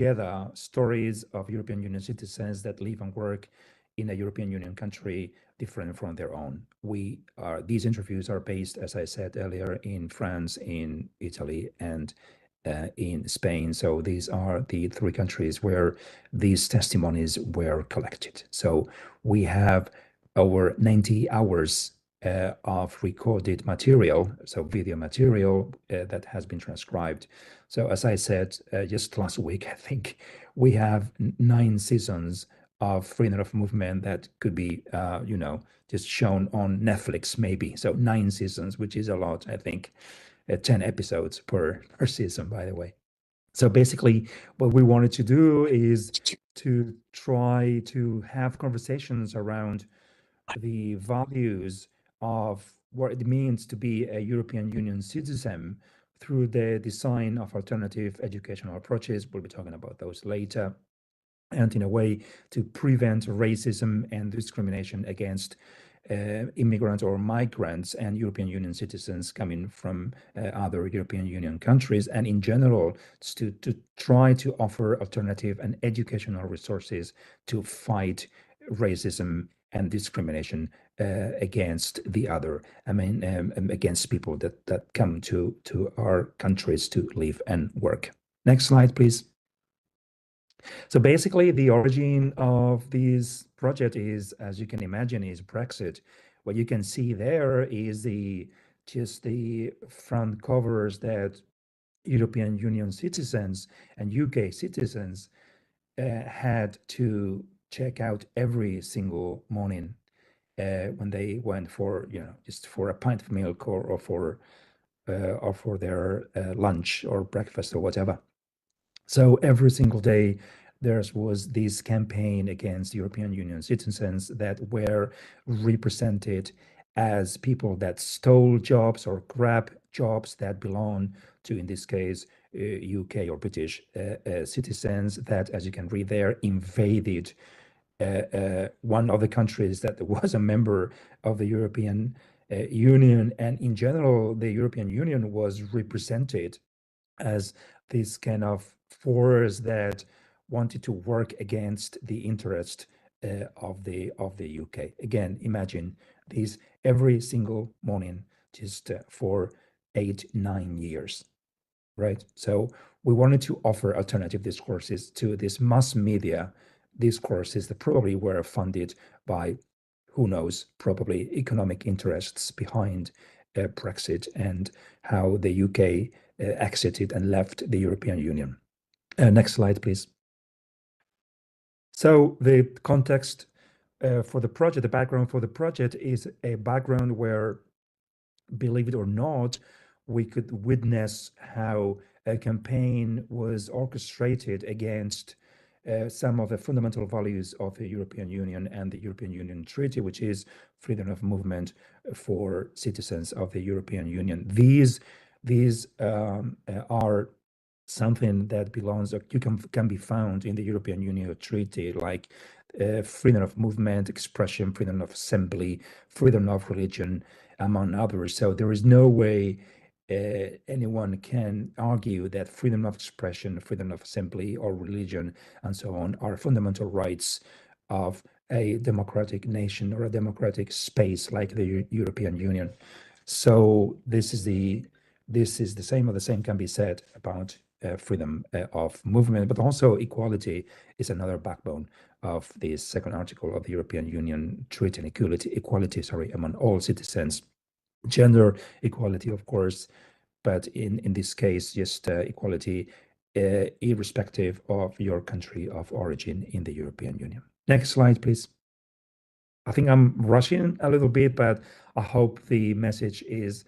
together stories of European Union citizens that live and work in a European Union country different from their own. These interviews are based, as I said earlier, in France, in Italy, and in Spain. So these are the three countries where these testimonies were collected. So we have over 90 hours of recorded material, so video material that has been transcribed. So as I said just last week, I think we have 9 seasons of freedom of movement that could be, just shown on Netflix maybe. So 9 seasons, which is a lot, I think. 10 episodes per season, by the way. So basically, what we wanted to do is to try to have conversations around the values of what it means to be a European Union citizen through the design of alternative educational approaches. We'll be talking about those later. And in a way to prevent racism and discrimination against immigrants or migrants and European Union citizens coming from other European Union countries, and in general to try to offer alternative and educational resources to fight racism and discrimination against the other. I mean, against people that come to our countries to live and work. Next slide, please. So basically, the origin of this project is, as you can imagine, is Brexit. What you can see there is just the front covers that European Union citizens and UK citizens had to check out every single morning when they went for, just for a pint of milk or for their lunch or breakfast or whatever. So every single day, there was this campaign against European Union citizens that were represented as people that stole jobs or grabbed jobs that belong to, in this case, UK or British citizens that, as you can read there, invaded one of the countries that was a member of the European Union. And in general, the European Union was represented as this kind of force that wanted to work against the interest of the UK. Again, imagine this every single morning, just for 8-9 years, right? So we wanted to offer alternative discourses to this mass media discourses that probably were funded by, who knows, probably economic interests behind Brexit and how the UK exited and left the European Union. Next slide, please. So the context for the project, the background for the project is a background where, believe it or not, we could witness how a campaign was orchestrated against some of the fundamental values of the European Union and the European Union Treaty, which is freedom of movement for citizens of the European Union. These are something that belongs, or can be found in the European Union Treaty, like freedom of movement, expression, freedom of assembly, freedom of religion, among others. So there is no way anyone can argue that freedom of expression, freedom of assembly, or religion, and so on, are fundamental rights of a democratic nation or a democratic space like the European Union. So this is the same, or the same can be said about freedom of movement, but also equality is another backbone of the second article of the European Union Treaty, and equality, among all citizens. Gender equality, of course, but in this case, just equality irrespective of your country of origin in the European Union. Next slide, please. I think I'm rushing a little bit, but I hope the message is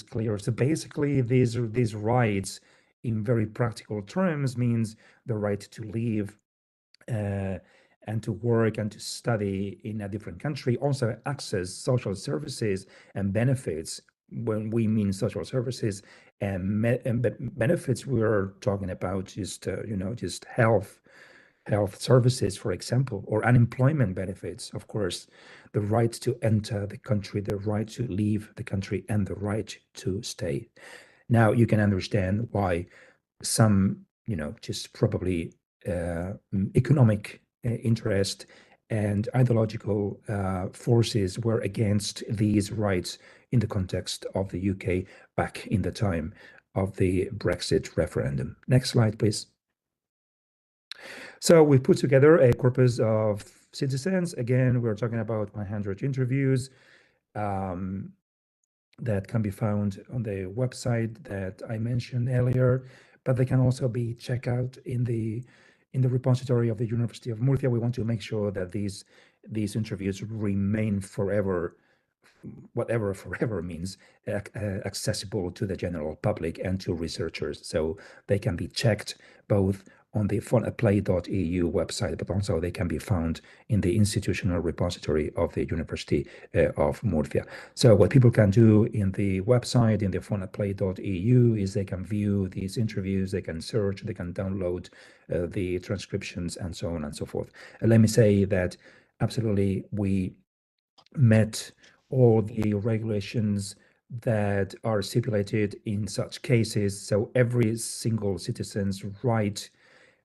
clear. So basically, these rights, in very practical terms, means the right to live and to work and to study in a different country, also access social services and benefits. When we mean social services and benefits, we're talking about just just health services, for example, or unemployment benefits, of course, the right to enter the country, the right to leave the country, and the right to stay. Now, you can understand why some just probably economic interest and ideological forces were against these rights in the context of the UK back in the time of the Brexit referendum. Next slide, please. So we put together a corpus of citizens. Again, we're talking about 100 interviews that can be found on the website that I mentioned earlier, but they can also be checked out in the repository of the University of Murcia. We want to make sure that these interviews remain forever, whatever forever means, accessible to the general public and to researchers. So they can be checked both on the FOM.play.eu website, but also they can be found in the institutional repository of the University of Murcia. So what people can do in the website, in the FOM.play.eu, is they can view these interviews, they can search, they can download the transcriptions, and so on and so forth. And let me say that absolutely we met all the regulations that are stipulated in such cases. So every single citizen's right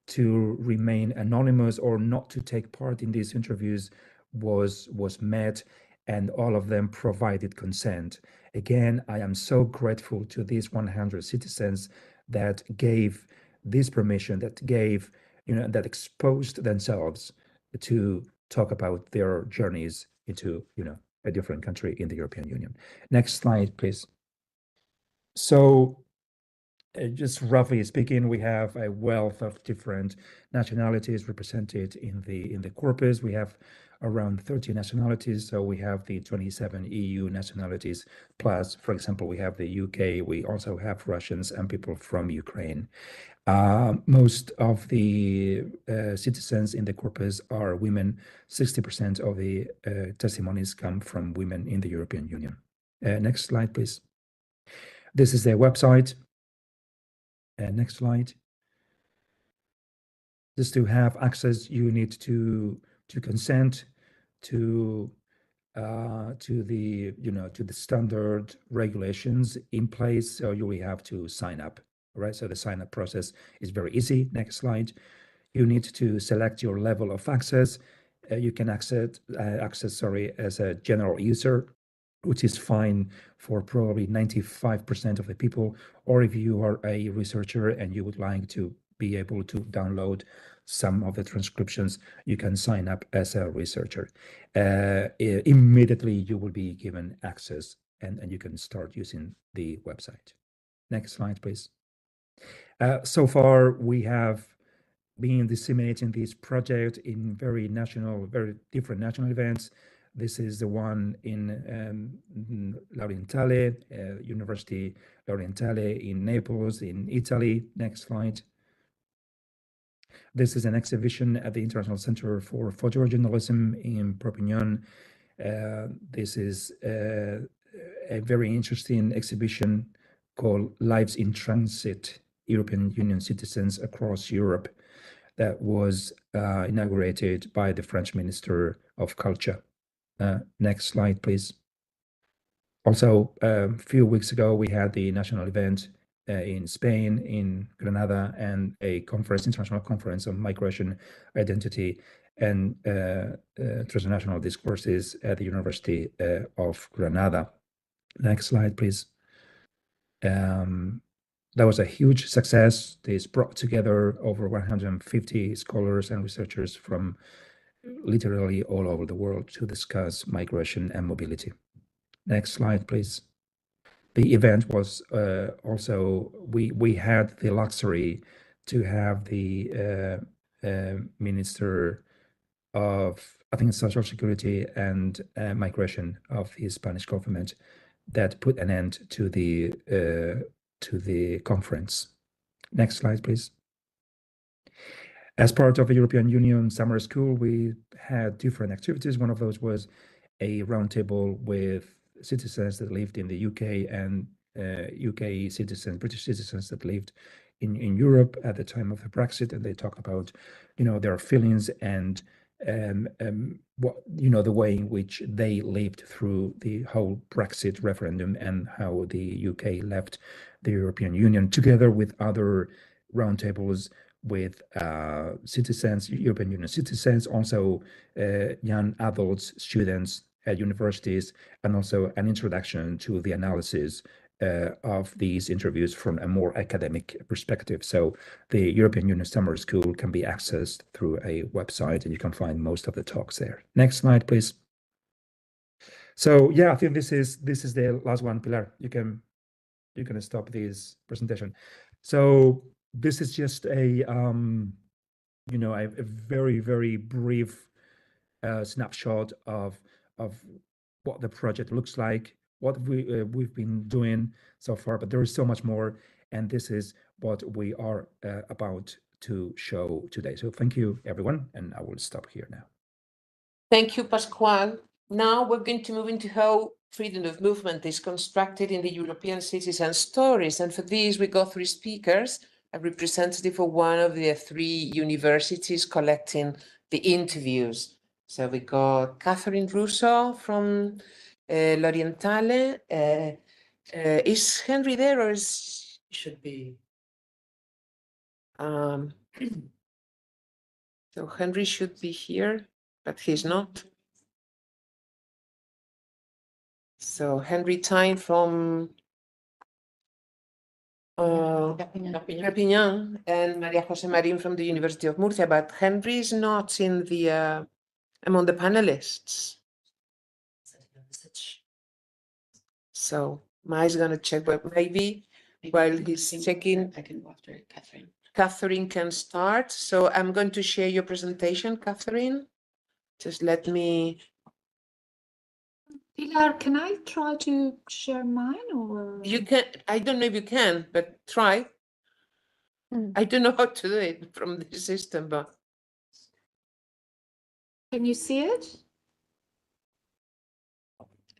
to remain anonymous or not to take part in these interviews was met, and all of them provided consent. Again, I am so grateful to these 100 citizens that gave this permission, that exposed themselves to talk about their journeys into, a different country in the European Union. Next slide, please. So just roughly speaking, we have a wealth of different nationalities represented in the corpus. We have around 30 nationalities. So we have the 27 EU nationalities, plus, for example, we have the UK. We also have Russians and people from Ukraine. Most of the citizens in the corpus are women. 60% of the testimonies come from women in the European Union. Next slide, please. This is their website. Next slide. Just to have access, you need to consent to the standard regulations in place. So you will have to sign up. All right. So the sign up process is very easy. Next slide. You need to select your level of access. You can access as a general user, which is fine for probably 95% of the people. Or if you are a researcher and you would like to be able to download some of the transcriptions, you can sign up as a researcher. Immediately you will be given access and you can start using the website. Next slide, please. So far, we have been disseminating this project in very different national events. This is the one in Laurentale, University Laurentale in Naples, in Italy. Next slide. This is an exhibition at the International Center for Photojournalism in Perpignan. This is a very interesting exhibition called Lives in Transit, European Union Citizens Across Europe, that was inaugurated by the French Minister of Culture. Next slide, please. Also, a few weeks ago, we had the national event in Spain, in Granada, and a international conference on migration, identity, and transnational discourses at the University of Granada. Next slide, please. That was a huge success. This brought together over 150 scholars and researchers from literally all over the world to discuss migration and mobility. Next slide, please. The event was also, we had the luxury to have the Minister of, I think, Social Security and Migration of the Spanish government that put an end to the conference. Next slide, please. As part of the European Union Summer School, we had different activities. One of those was a roundtable with citizens that lived in the UK and UK citizens, British citizens that lived in Europe at the time of the Brexit, and they talk about, their feelings and what, the way in which they lived through the whole Brexit referendum and how the UK left the European Union, together with other roundtables with citizens, European Union citizens, also young adults, students at universities, and also an introduction to the analysis of these interviews from a more academic perspective. So the European Union Summer School can be accessed through a website, and you can find most of the talks there. Next slide, please. So yeah, I think this is the last one, Pilar. You can stop this presentation. So this is just a you know, a very brief snapshot of what the project looks like, what we've been doing so far, but there is so much more, and this is what we are about to show today. So thank you, everyone, and I will stop here now. Thank you, Pascual. Now we're going to move into how freedom of movement is constructed in the European citizen stories. And for this, we go through speakers, a representative of one of the 3 universities collecting the interviews. So we got Catherine Russo from L'Orientale. Is Henry there, or should be? So Henry should be here, but he's not. So Henry Tyne from Perpignan and Maria Jose Marin from the University of Murcia, but Henry is not in the among the panelists. So Mai's gonna check, but maybe while he's checking, I can go after Catherine. Catherine can start. So I'm going to share your presentation, Catherine. Just let me. Pilar, can I try to share mine or? You can. I don't know if you can, but try. I don't know how to do it from the system, but. Can you see it?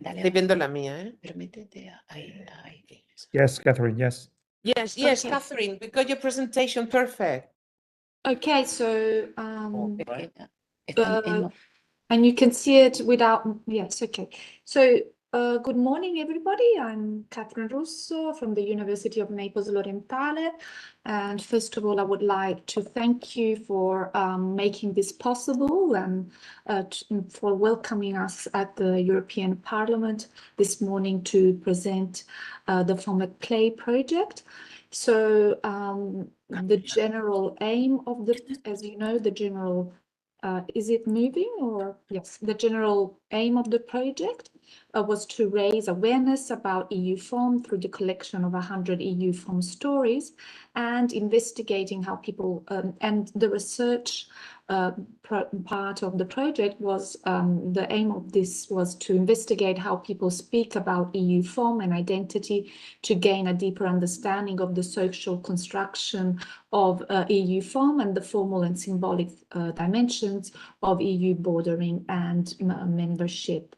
Estoy viendo la mía, ¿eh? Pero métete ahí. Yes, Catherine, yes. Yes, Okay. Catherine, we got your presentation perfect. Okay, so Está and you can see it without, yes, okay. So good morning, everybody. I'm Catherine Russo from the University of Naples L'Orientale. And first of all, I would like to thank you for making this possible and for welcoming us at the European Parliament this morning to present the FOM Play project. So the general aim of the, as you know, the general is it moving or yes, the general aim of the project was to raise awareness about EU FOM through the collection of 100 EU FOM stories and investigating how people and the research part of the project was the aim of this was to investigate how people speak about EU FOM and identity to gain a deeper understanding of the social construction of EU FOM and the formal and symbolic dimensions of EU bordering and membership.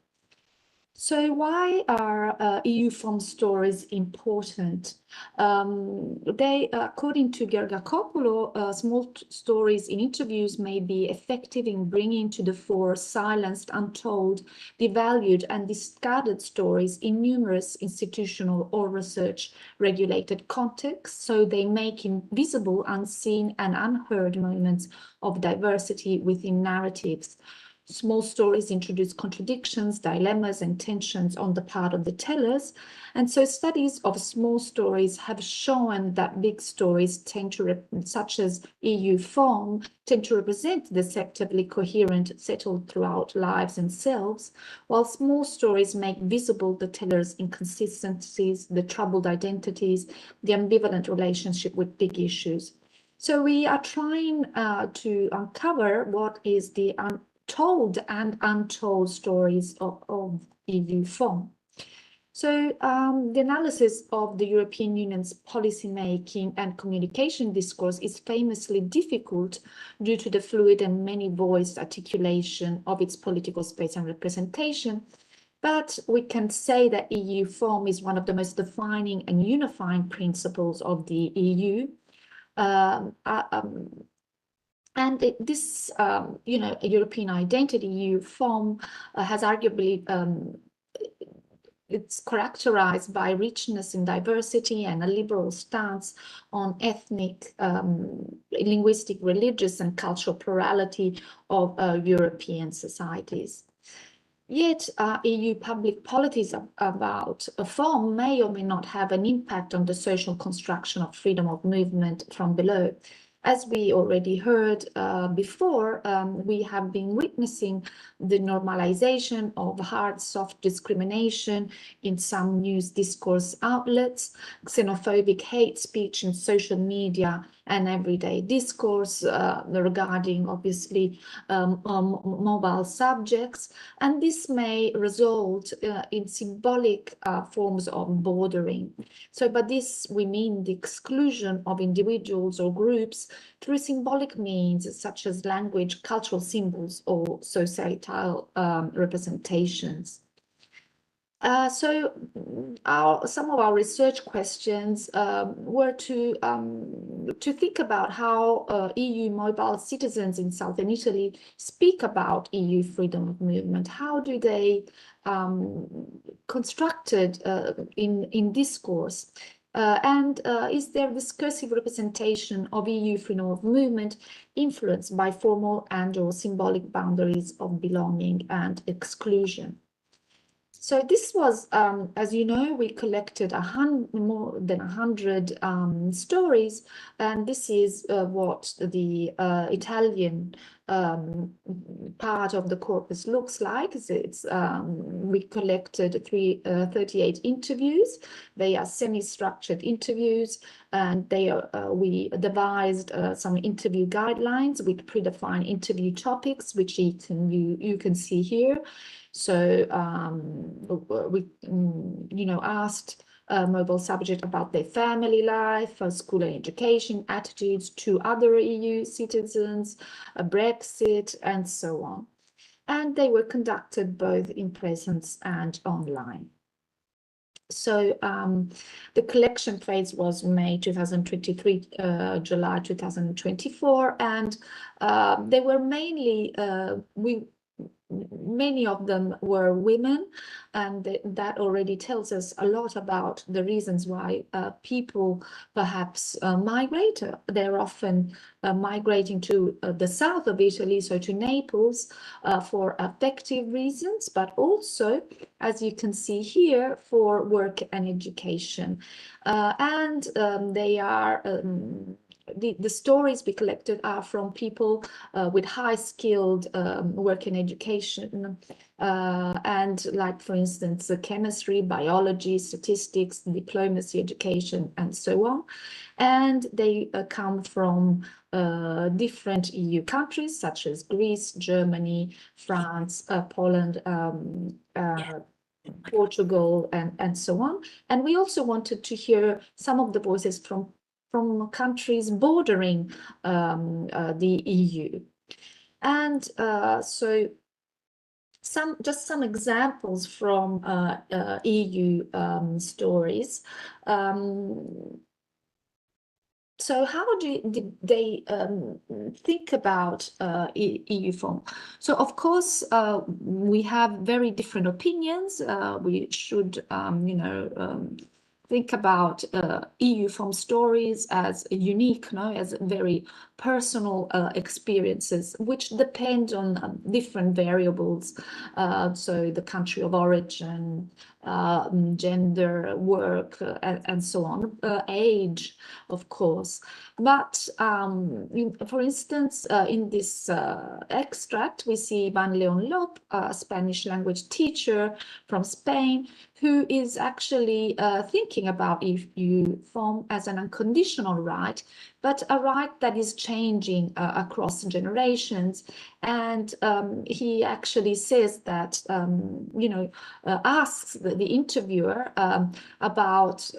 So why are EU FOM stories important? They, according to Gergakopoulos, small stories in interviews may be effective in bringing to the fore silenced, untold, devalued and discarded stories in numerous institutional or research regulated contexts. So they make invisible, unseen and unheard moments of diversity within narratives. Small stories introduce contradictions, dilemmas, and tensions on the part of the tellers. And so studies of small stories have shown that big stories tend to, such as EU FOM, tend to represent deceptively coherent, settled throughout lives and selves, while small stories make visible the teller's inconsistencies, the troubled identities, the ambivalent relationship with big issues. So we are trying to uncover what is the told and untold stories of EU FOM. So the analysis of the European Union's policymaking and communication discourse is famously difficult due to the fluid and many-voiced articulation of its political space and representation. But we can say that EU FOM is one of the most defining and unifying principles of the EU. And this, you know, European identity, EU FOM, has arguably it's characterized by richness in diversity and a liberal stance on ethnic, linguistic, religious, and cultural plurality of European societies. Yet, EU public policies about FOM may or may not have an impact on the social construction of freedom of movement from below. As we already heard before, we have been witnessing the normalization of hard, soft discrimination in some news discourse outlets, xenophobic hate speech in social media and everyday discourse regarding, obviously, mobile subjects. And this may result in symbolic forms of bordering. So by this, we mean the exclusion of individuals or groups through symbolic means such as language, cultural symbols, or societal representations. So some of our research questions were to think about how EU mobile citizens in southern Italy speak about EU freedom of movement. How do they constructed in discourse? And is there discursive representation of EU freedom of movement influenced by formal and/or symbolic boundaries of belonging and exclusion? So this was, as you know, we collected more than 100 stories, and this is what the Italian part of the corpus looks like. It's we collected 38 interviews. They are semi-structured interviews, and they are, we devised some interview guidelines with predefined interview topics, which you can see here. So we, asked mobile subject about their family life, school and education, attitudes to other EU citizens, Brexit, and so on. And they were conducted both in presence and online. So the collection phase was May 2023, July 2024, and they were mainly, many of them were women, and that already tells us a lot about the reasons why people perhaps migrate. They're often migrating to the south of Italy, so to Naples, for affective reasons, but also, as you can see here, for work and education. They are the stories we collected are from people with high-skilled work and education, and like, for instance, chemistry, biology, statistics, diplomacy, education, and so on. And they come from different EU countries, such as Greece, Germany, France, Poland, Portugal, and so on. And we also wanted to hear some of the voices from countries bordering the EU. And so just some examples from EU stories. So how did they think about EU FOM? So of course, we have very different opinions. We should, think about EU FOM stories as unique, as very personal experiences, which depend on different variables. So the country of origin, gender, work, and so on, age, of course. But for instance, in this extract, we see Van Leon Lop, a Spanish language teacher from Spain, who is actually thinking about EU FOM as an unconditional right, but a right that is changing across generations. And he actually says that, asks the interviewer about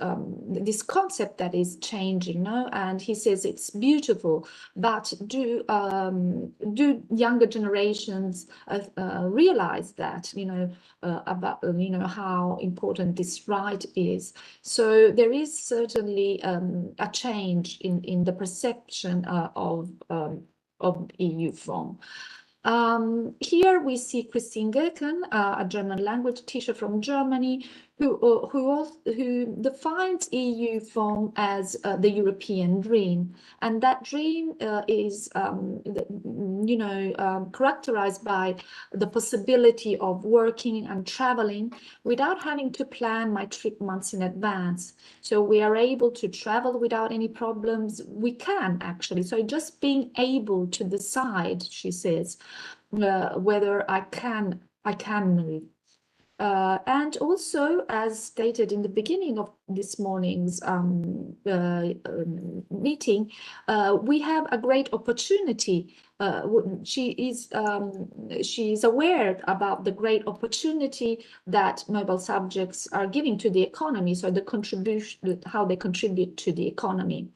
this concept that is changing, and he says it's beautiful, but do younger generations realize that, about, how important this right is? So there is certainly a change in the perception of EU FOM. Here we see Christine Göken, a German language teacher from Germany, who defines EU FOM as the European dream, and that dream is, characterized by the possibility of working and traveling without having to plan my trip months in advance. So we are able to travel without any problems. We can actually. So just being able to decide, she says, whether I can move. And also, as stated in the beginning of this morning's meeting, we have a great opportunity. She is aware about the great opportunity that mobile subjects are giving to the economy, so the contribution, how they contribute to the economy.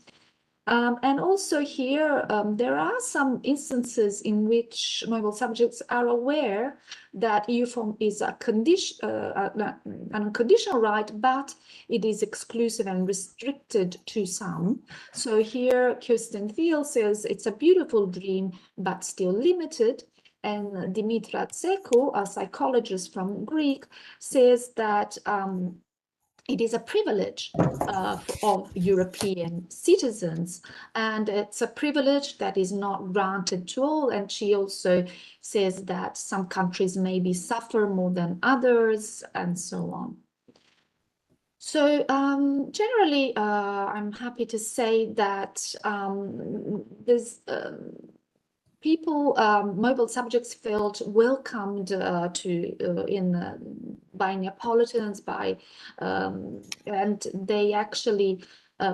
And also here, there are some instances in which mobile subjects are aware that EU FOM is a condition, an unconditional right, but it is exclusive and restricted to some. So here, Kirsten Thiel says it's a beautiful dream, but still limited. And Dimitra Tseko, a psychologist from Greek, says that it is a privilege of European citizens, and it's a privilege that is not granted to all. And she also says that some countries maybe suffer more than others, and so on. So generally, I'm happy to say that there's mobile subjects felt welcomed by Neapolitans, and they actually,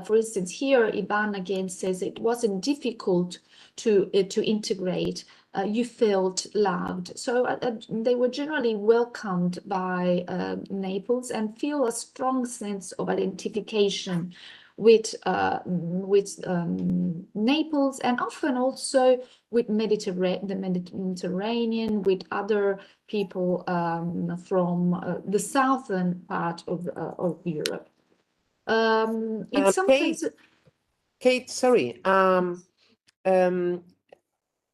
for instance, here Iban again says it wasn't difficult to integrate. You felt loved. So they were generally welcomed by Naples and feel a strong sense of identification with Naples, and often also with the Mediterranean, with other people from the southern part of Europe. In some cases, Kate, sorry.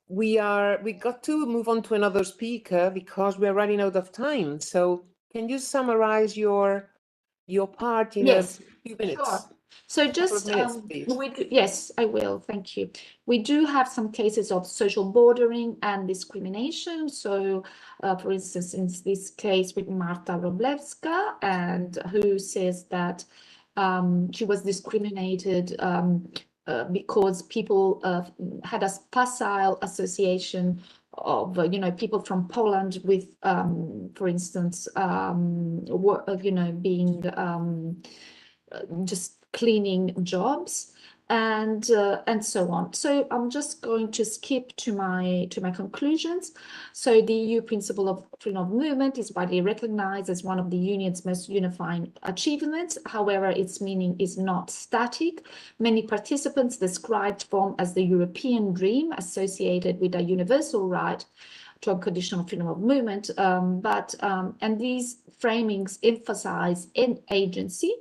We got to move on to another speaker because we're running out of time. So can you summarize your part in a few minutes? Sure. So just, yes, I will. Thank you. We do have some cases of social bordering and discrimination. So, for instance, in this case with Marta Roblewska, and who says that she was discriminated because people had a facile association of people from Poland with, for instance, being just cleaning jobs and so on. So I'm just going to skip to my conclusions. So the EU principle of freedom of movement is widely recognized as one of the Union's most unifying achievements. However, its meaning is not static. Many participants described FOM as the European dream associated with a universal right to unconditional freedom of movement, and these framings emphasize an agency.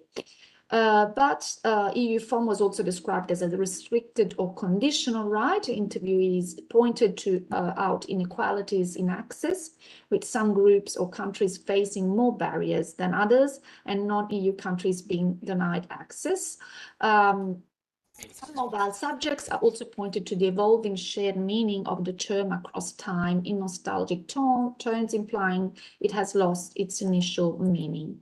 But EU FOM was also described as a restricted or conditional right. Interviewees pointed out inequalities in access, with some groups or countries facing more barriers than others, and non-EU countries being denied access. Some mobile subjects are also pointed to the evolving shared meaning of the term across time in nostalgic tones, implying it has lost its initial meaning.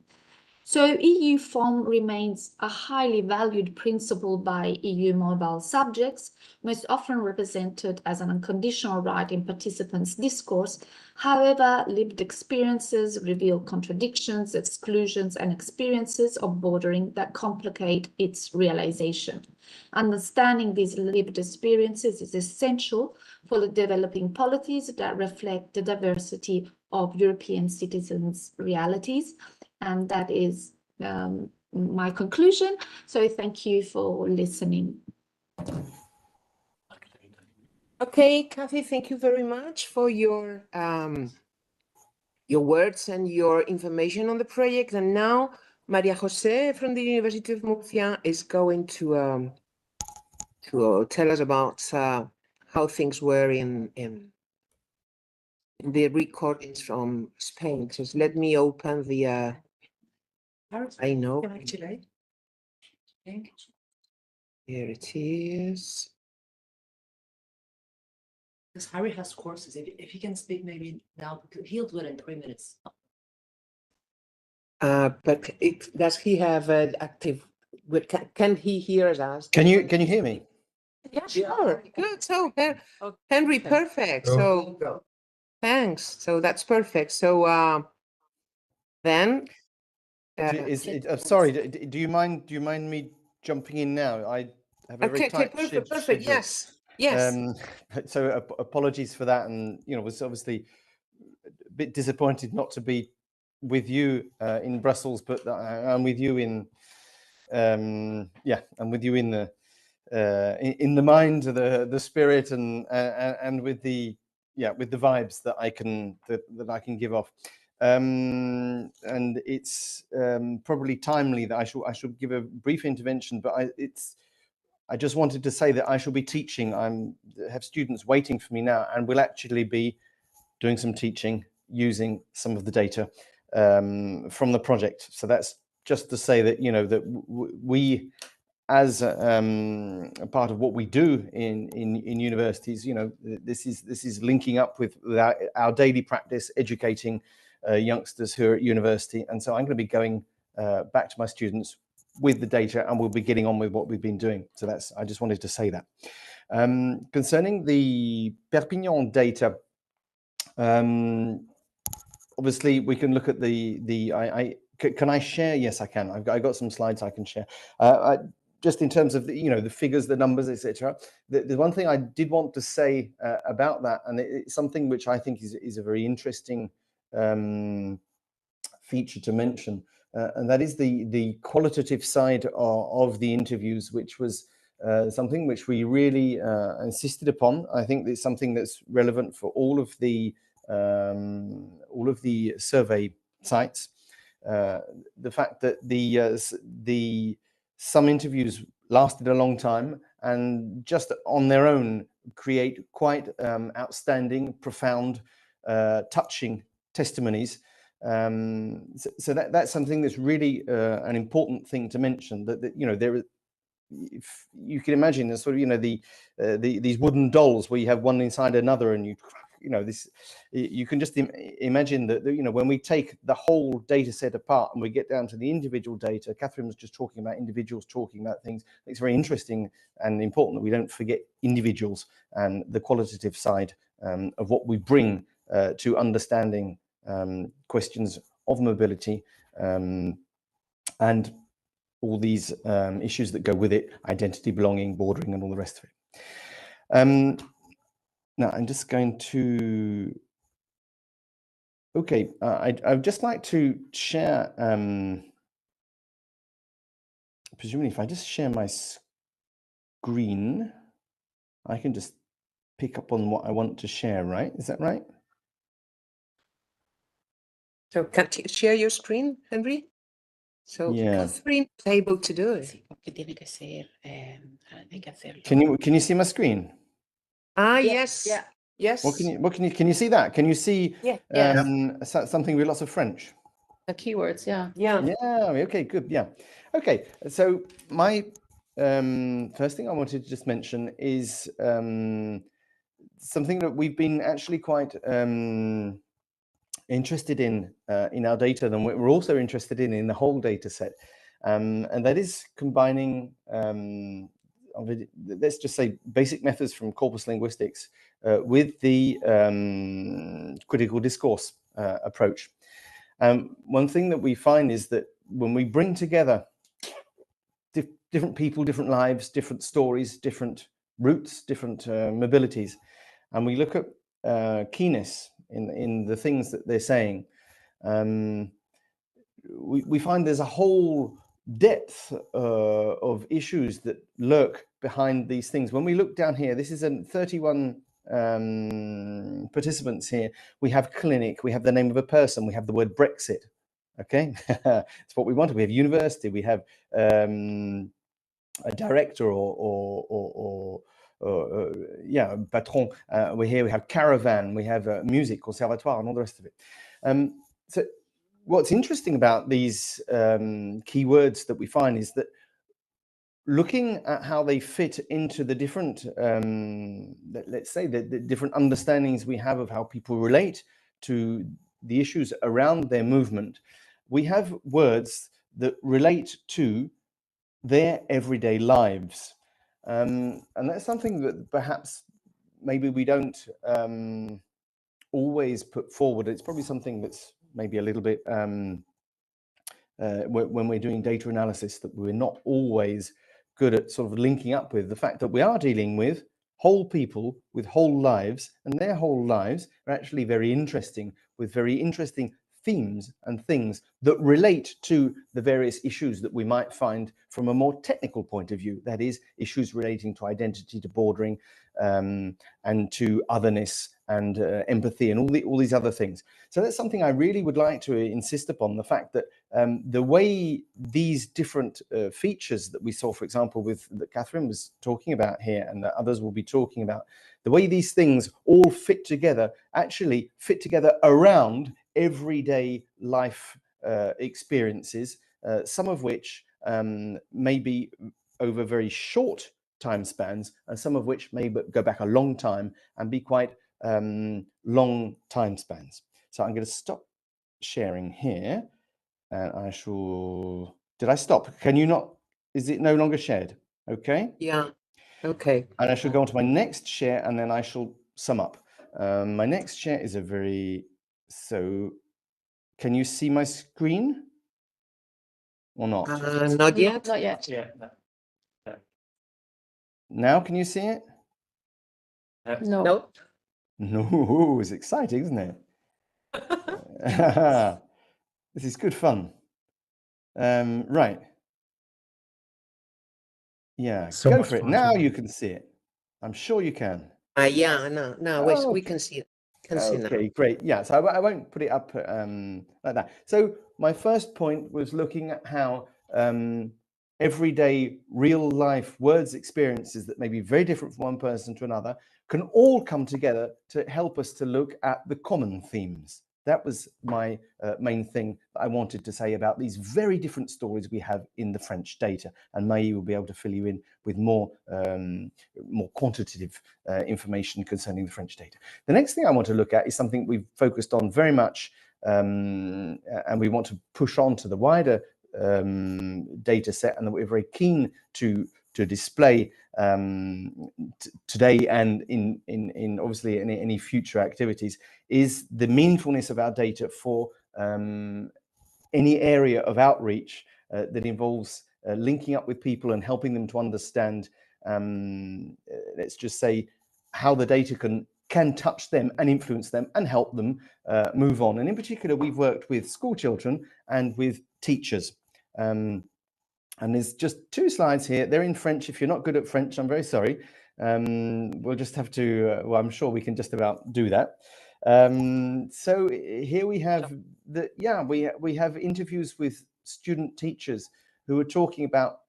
So EU FOM remains a highly valued principle by EU mobile subjects, most often represented as an unconditional right in participants' discourse. However, lived experiences reveal contradictions, exclusions, and experiences of bordering that complicate its realization. Understanding these lived experiences is essential for developing policies that reflect the diversity of European citizens' realities. And that is my conclusion. So thank you for listening. Okay, Kathy, thank you very much for your words and your information on the project. And now Maria Jose from the University of Murcia is going to tell us about how things were in the recordings from Spain. Just let me open the I know. Here it is. Because Harry has courses. If he can speak maybe now, he'll do it in 3 minutes. But does he have an active? Can he hear us? Can you hear me? Yeah, sure. Good. So, Henry, perfect. So, thanks. So that's perfect. So, then. Sorry. Do you mind me jumping in now? I have a very tight perfect. schedule. Yes. So apologies for that, and was obviously a bit disappointed not to be with you in Brussels, but I'm with you in I'm with you in the mind, the spirit, and with the vibes that I can give off. And it's probably timely that I should give a brief intervention, but I just wanted to say that I shall be teaching. I have students waiting for me now, and will actually be doing some teaching using some of the data from the project. So that's just to say that that we, as a part of what we do in universities, this is linking up with our daily practice, educating youngsters who are at university. And so I'm going to be going back to my students with the data, and we'll be getting on with what we've been doing. So I just wanted to say that. Concerning the Perpignan data, obviously we can look at can I share? Yes, I can. I got some slides I can share. Just in terms of the figures, the numbers, etc. The one thing I did want to say about that, and it's something which I think is a very interesting feature to mention, and that is the qualitative side of the interviews, which was something which we really insisted upon. I think it's something that's relevant for all of the survey sites. The fact that some interviews lasted a long time, and just on their own create quite outstanding, profound, touching testimonies. So that's something that's really an important thing to mention. That there, if you can imagine, there's sort of these wooden dolls where you have one inside another, and you can just imagine that when we take the whole data set apart and we get down to the individual data. Catherine was just talking about individuals talking about things. It's very interesting and important that we don't forget individuals and the qualitative side of what we bring to understanding questions of mobility and all these issues that go with it: identity, belonging, bordering, and all the rest of it. Now I'm just going to, I'd just like to share, presumably if I just share my screen, I can just pick up on what I want to share, right? Is that right? So can you share your screen, Henry? So Catherine is able to do it. Can you see my screen? Yes. Yeah. Yes. Can you see that? Can you see something with lots of French? The keywords, yeah. Okay, good. Yeah. Okay. So my first thing I wanted to just mention is something that we've been actually quite interested in our data, and we're also interested in the whole data set, and that is combining let's just say basic methods from corpus linguistics with the critical discourse approach. One thing that we find is that when we bring together different people, different lives, different stories, different routes, different mobilities, and we look at keenness in the things that they're saying, we find there's a whole depth of issues that lurk behind these things. When we look down here, this is 31 participants here. We have clinic, we have the name of a person, we have the word Brexit. Okay, it's what we wanted. We have university, we have a director or patron. We're here, we have caravan, we have music, conservatoire, and all the rest of it. So what's interesting about these keywords that we find is that looking at how they fit into the different, let's say, the different understandings we have of how people relate to the issues around their movement, we have words that relate to their everyday lives. And that's something that perhaps maybe we don't always put forward. It's probably something that's maybe a little bit, when we're doing data analysis, that we're not always good at sort of linking up with the fact that we are dealing with whole people with whole lives, and their whole lives are actually very interesting, with very interesting themes and things that relate to the various issues that we might find from a more technical point of view, that is, issues relating to identity, to bordering, and to otherness and empathy and all these other things. So that's something I really would like to insist upon, the fact that the way these different features that we saw, for example, that Catherine was talking about here and that others will be talking about, the way these things all fit together, actually fit together around everyday life experiences, some of which may be over very short time spans, and some of which may go back a long time and be quite long time spans. So I'm going to stop sharing here, and I shall. Did I stop? Can you not? Is it no longer shared? Okay. Yeah. Okay. And I shall go on to my next share, and then I shall sum up. My next share is so. Can you see my screen or not? Not yet. Not yet. Yeah. Now can you see it? No. No. No, it's exciting, isn't it? This is good fun. Right. Yeah, So go much for it. fun Now to- you can see it. I'm sure you can. Yeah. No. Oh, We can see it. Can see now. Okay, great. Yeah, so I won't put it up like that. So my first point was looking at how everyday real life words experiences that may be very different from one person to another can all come together to help us to look at the common themes. That was my main thing that I wanted to say about these very different stories we have in the French data, and Maï will be able to fill you in with more quantitative information concerning the French data. The next thing I want to look at is something we've focused on very much, and we want to push on to the wider data set, and that we're very keen to display today and in obviously in any future activities, is the meaningfulness of our data for any area of outreach that involves linking up with people and helping them to understand, let's just say, how the data can touch them and influence them and help them move on. And in particular, we've worked with school children and with teachers. And there's just 2 slides here. They're in French. If you're not good at French, I'm very sorry. We'll just have to, well, I'm sure we can just about do that. So here we have we have interviews with student teachers who are talking about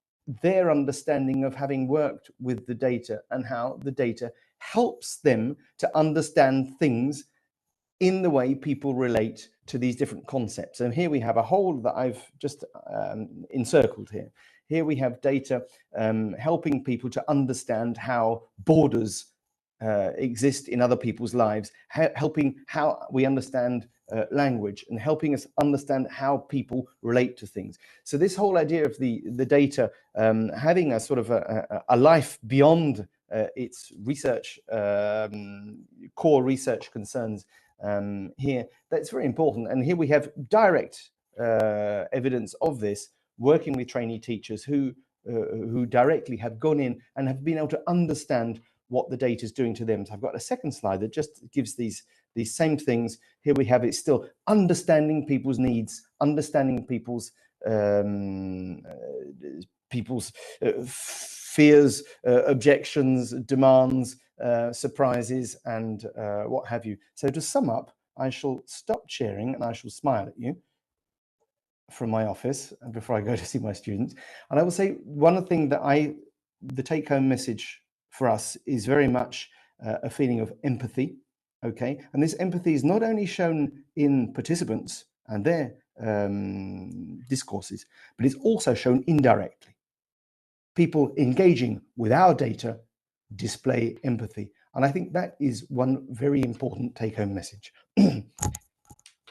their understanding of having worked with the data and how the data helps them to understand things in the way people relate to these different concepts. And here we have a whole that I've just encircled here. Here we have data helping people to understand how borders exist in other people's lives, helping how we understand language, and helping us understand how people relate to things. So this whole idea of the data having a sort of a life beyond its research, core research concerns here, that's very important. And here we have direct evidence of this, working with trainee teachers who directly have gone in and have been able to understand what the data is doing to them. So I've got a second slide that just gives these same things. Here we have it still understanding people's needs, understanding people's fears, objections, demands, surprises, and what have you. So to sum up, I shall stop sharing and I shall smile at you from my office before I go to see my students. And I will say one thing that the take-home message for us is very much a feeling of empathy, okay? And this empathy is not only shown in participants and their discourses, but it's also shown indirectly. People engaging with our data display empathy. And I think that is one very important take-home message.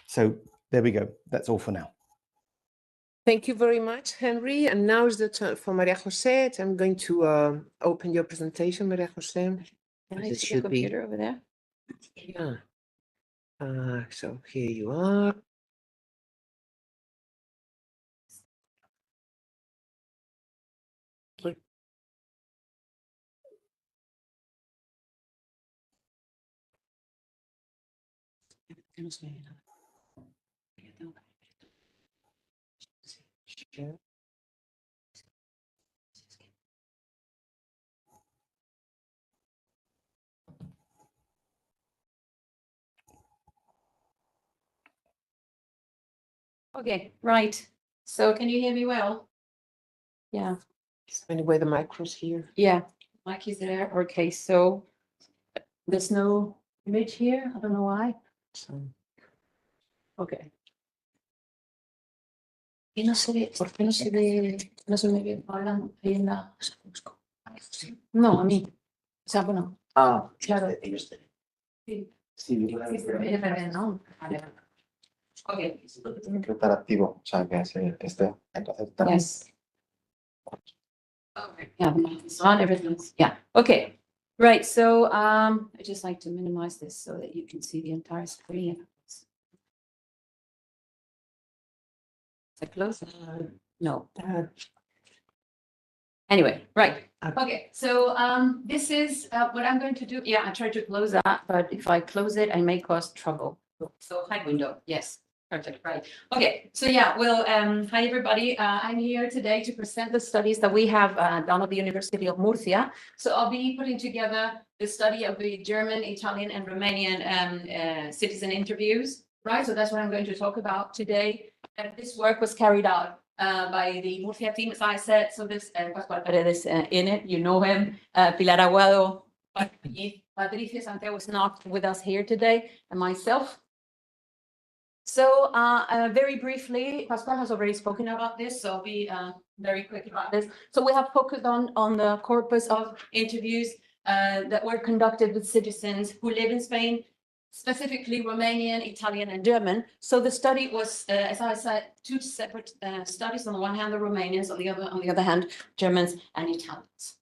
So there we go. That's all for now. Thank you very much, Henry. And now is the turn for Maria Jose. I'm going to open your presentation, Maria Jose. Can I This see should the be- computer over there? Yeah. So here you are. Sure. Okay, right. So can you hear me well? Yeah, Anyway, the micro's here. yeah, mic is there. Okay, so there's no image here. I don't know why. So, Okay. Y no se ve, ¿por qué no se ve? No se me ve hablando ahí en la. No, a mí. O sea, bueno. Ah, Claro. Sí, sí, sí, se ve, pero no. Vale. Okay. tiene que estar activo, o sea, que esté. Entonces, Yes. Yeah, the mic is on, everything's, yeah, okay. Right, so I just like to minimize this so that you can see the entire screen. Is it close? No. Anyway, right, okay, so this is what I'm going to do. Yeah, I tried to close that, but if I close it, I may cause trouble. So hide window, yes. Perfect, right. Okay, so yeah, well, hi, everybody. I'm here today to present the studies that we have done at the University of Murcia. So I'll be putting together the study of the German, Italian, and Romanian citizen interviews, right? So that's what I'm going to talk about today. And this work was carried out by the Murcia team, as I said. So this Pascual Paredes in it, you know him, Pilar Aguado, Patricia Santiago is not with us here today, and myself. So very briefly, Pascual has already spoken about this, so I'll be very quick about this. So we have focused on the corpus of interviews that were conducted with citizens who live in Spain, specifically Romanian, Italian, and German. So the study was, as I said, two separate studies. On the one hand, the Romanians, on the other hand, Germans and Italians.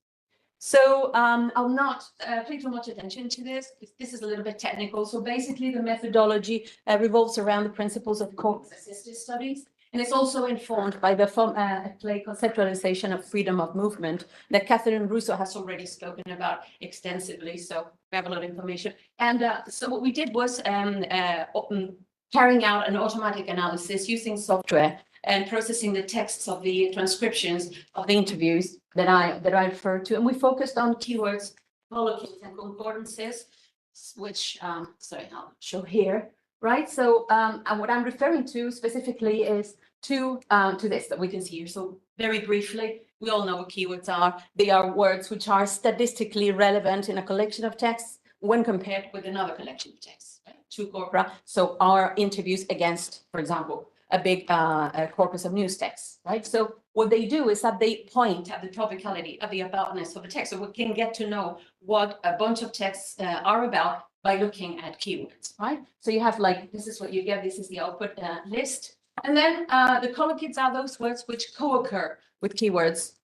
So I'll not pay too much attention to this, because this is a little bit technical. So basically the methodology revolves around the principles of corpus-assisted studies. And it's also informed by the FOM Play conceptualization of freedom of movement that Catherine Russo has already spoken about extensively. So we have a lot of information. And so what we did was carrying out an automatic analysis using software and processing the texts of the transcriptions of the interviews that I referred to. And we focused on keywords, colloquies, and concordances, which, sorry, I'll show here, right? So and what I'm referring to specifically is to this that we can see here. So very briefly, we all know what keywords are. They are words which are statistically relevant in a collection of texts when compared with another collection of texts, right? Two corpora. So our interviews against, for example, a big corpus of news texts, right? So what they do is that they point at the topicality of the aboutness of the text. So we can get to know what a bunch of texts are about by looking at keywords, right? So you have like, this is what you get, this is the output list. And then the colloquies are those words which co-occur with keywords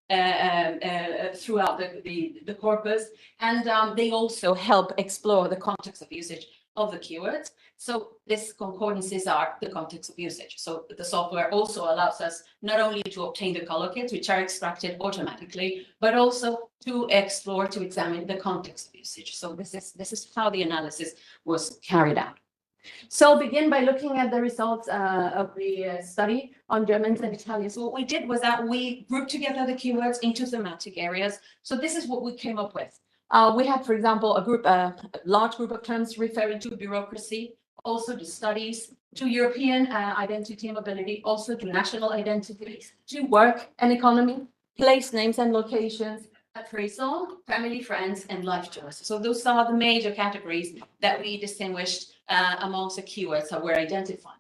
throughout the corpus. And they also help explore the context of usage of the keywords. So these concordances are the context of usage. So the software also allows us not only to obtain the colloquies, which are extracted automatically, but also to explore, to examine the context of usage. So this is how the analysis was carried out. So I'll begin by looking at the results of the study on Germans and Italians. So what we did was that we grouped together the keywords into thematic areas. So this is what we came up with. We had, for example, a large group of terms referring to bureaucracy, also to studies, to European identity and mobility, also to national identity, to work and economy, place names and locations, appraisal, family, friends, and life choices. So those are the major categories that we distinguished amongst the keywords that were identified.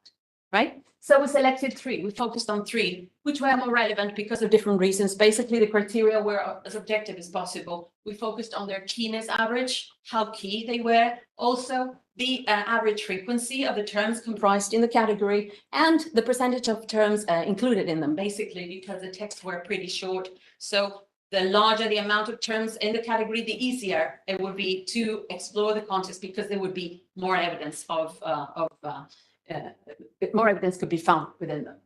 right? So we selected 3. We focused on 3, which were more relevant because of different reasons. Basically, the criteria were as objective as possible. We focused on their keenness average, how key they were, also the average frequency of the terms comprised in the category, and the percentage of terms included in them, basically, because the texts were pretty short. So the larger the amount of terms in the category, the easier it would be to explore the context, because there would be more evidence more evidence could be found within them.